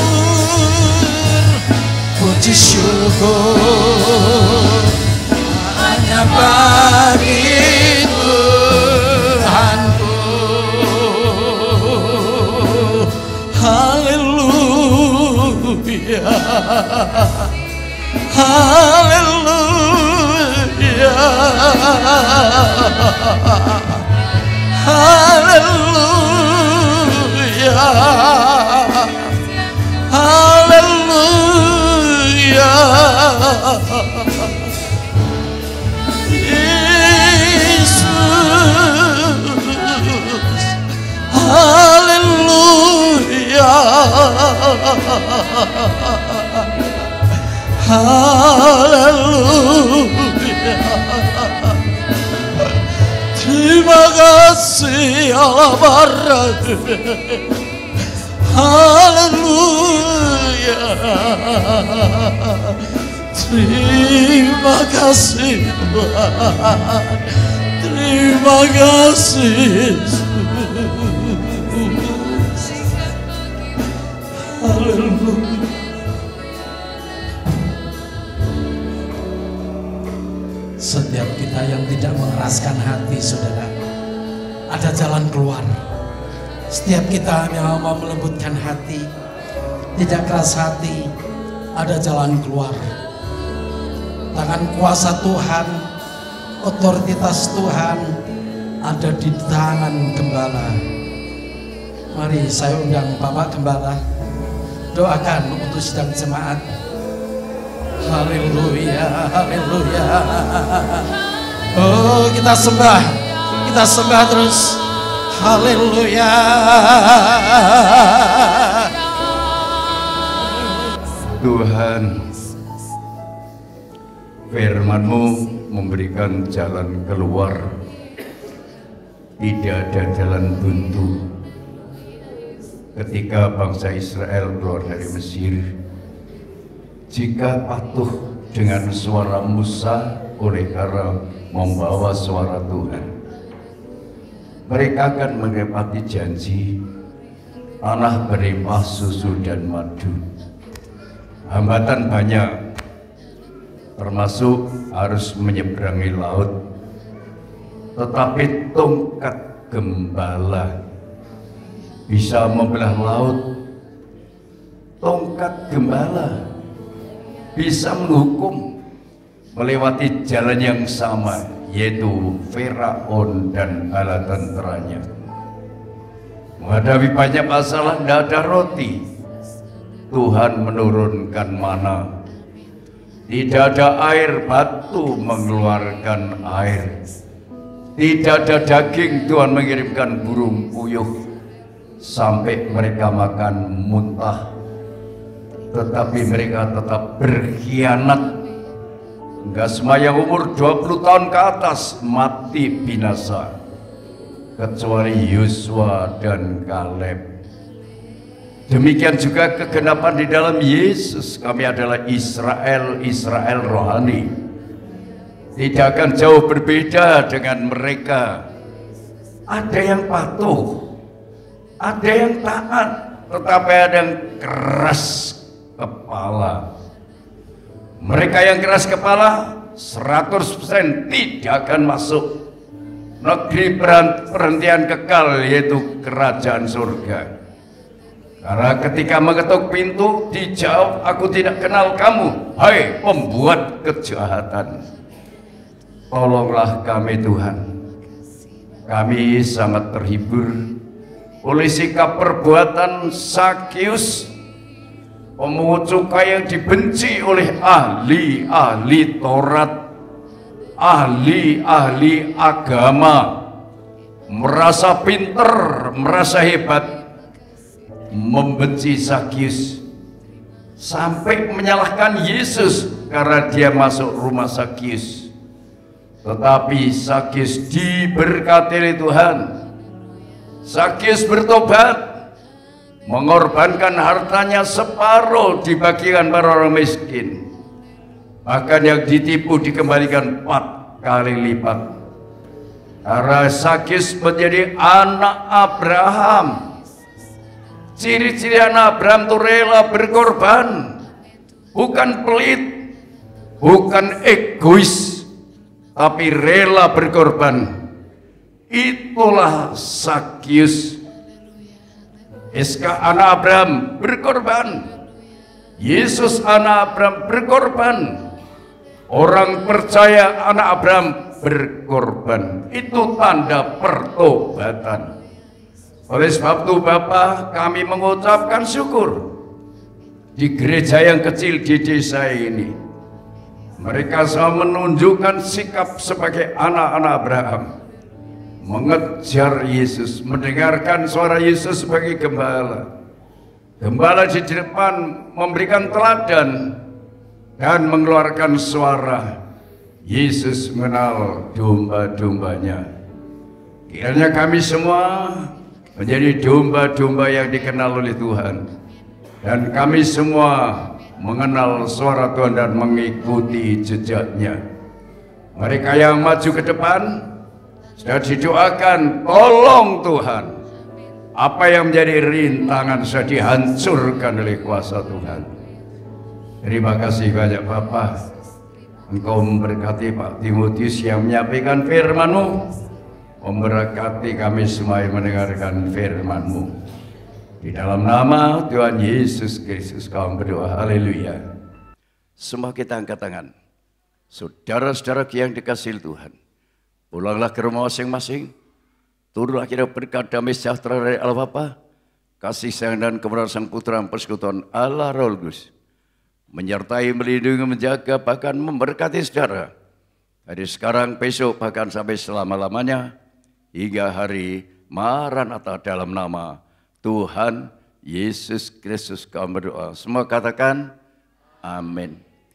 puji syukur hanya bagi Tuhanku. Haleluya. Haleluya. Haleluya. Haleluya. Yesus. Haleluya. Haleluya. Terima kasih Allah Barat. Haleluya. Terima kasih Tuhan. Terima kasih Yesus. Haleluya. Setiap kita yang tidak mengeraskan hati, saudara, ada jalan keluar. Setiap kita yang mau melembutkan hati, tidak keras hati, ada jalan keluar. Tangan kuasa Tuhan, otoritas Tuhan ada di tangan gembala. Mari saya undang Bapak Gembala, doakan untuk sidang jemaat. Haleluya, haleluya. Oh, kita sembah terus. Haleluya. Tuhan, firman-Mu memberikan jalan keluar. Tidak ada jalan buntu. Ketika bangsa Israel keluar dari Mesir, jika patuh dengan suara Musa oleh karena membawa suara Tuhan, mereka akan menepati janji tanah berlimpah susu dan madu. Hambatan banyak, termasuk harus menyeberangi laut. Tetapi tongkat gembala bisa membelah laut. Tongkat gembala bisa menghukum melewati jalan yang sama, yaitu Firaun dan bala tenteranya. Menghadapi banyak masalah, tidak ada roti, Tuhan menurunkan mana. Tidak ada air, batu mengeluarkan air. Tidak ada daging, Tuhan mengirimkan burung puyuh sampai mereka makan muntah. Tetapi mereka tetap berkhianat. Enggak semua yang umur 20 tahun ke atas mati binasa, kecuali Yosua dan Kaleb. Demikian juga kegenapan di dalam Yesus. Kami adalah Israel rohani. Tidak akan jauh berbeda dengan mereka. Ada yang patuh, ada yang taat, tetapi ada yang keras kepala. Mereka yang keras kepala 100% tidak akan masuk negeri perhentian kekal, yaitu kerajaan surga. Karena ketika mengetuk pintu dijawab, aku tidak kenal kamu, hai pembuat kejahatan. Tolonglah kami Tuhan. Kami sangat terhibur oleh sikap perbuatan Sakius, pemungut cukai yang dibenci oleh ahli-ahli Taurat, ahli-ahli agama, merasa pinter, merasa hebat, membenci Sakius sampai menyalahkan Yesus karena dia masuk rumah Sakius. Tetapi Sakius diberkati oleh Tuhan. Sakius bertobat, mengorbankan hartanya separuh dibagikan para orang miskin. Bahkan yang ditipu dikembalikan 4 kali lipat. Karena Sakius menjadi anak Abraham. Ciri-ciri anak Abraham itu rela berkorban, bukan pelit, bukan egois, tapi rela berkorban. Itulah Sakius. Iska anak Abraham berkorban, Yesus anak Abraham berkorban, orang percaya anak Abraham berkorban. Itu tanda pertobatan. Oleh sebab itu Bapak, kami mengucapkan syukur di gereja yang kecil di desa ini. Mereka semua menunjukkan sikap sebagai anak-anak Abraham, mengejar Yesus, mendengarkan suara Yesus sebagai gembala. Gembala di depan memberikan teladan dan mengeluarkan suara. Yesus mengenal domba-dombanya. Kiranya kami semua menjadi domba-domba yang dikenal oleh Tuhan, dan kami semua mengenal suara Tuhan dan mengikuti jejaknya. Mereka yang maju ke depan sudah didoakan, tolong Tuhan, apa yang menjadi rintangan sudah dihancurkan oleh kuasa Tuhan. Terima kasih banyak Bapak. Engkau memberkati Pak Timotius yang menyampaikan firman-Mu, memberkati kami semua yang mendengarkan firman-Mu. Di dalam nama Tuhan Yesus Kristus kami berdoa. Haleluya. Semua kita angkat tangan. Saudara-saudara yang dikasihi Tuhan, pulanglah ke rumah masing-masing. Turunlah kita berkat damai sejahtera dari Allah Bapa, kasih sayang dan kebenaran Sang Putra dan persekutuan Allah Roh Kudus menyertai, melindungi, menjaga, bahkan memberkati saudara dari sekarang, besok, bahkan sampai selama-lamanya, hingga hari Maranatha. Dalam nama Tuhan Yesus Kristus kami berdoa. Semua katakan amin.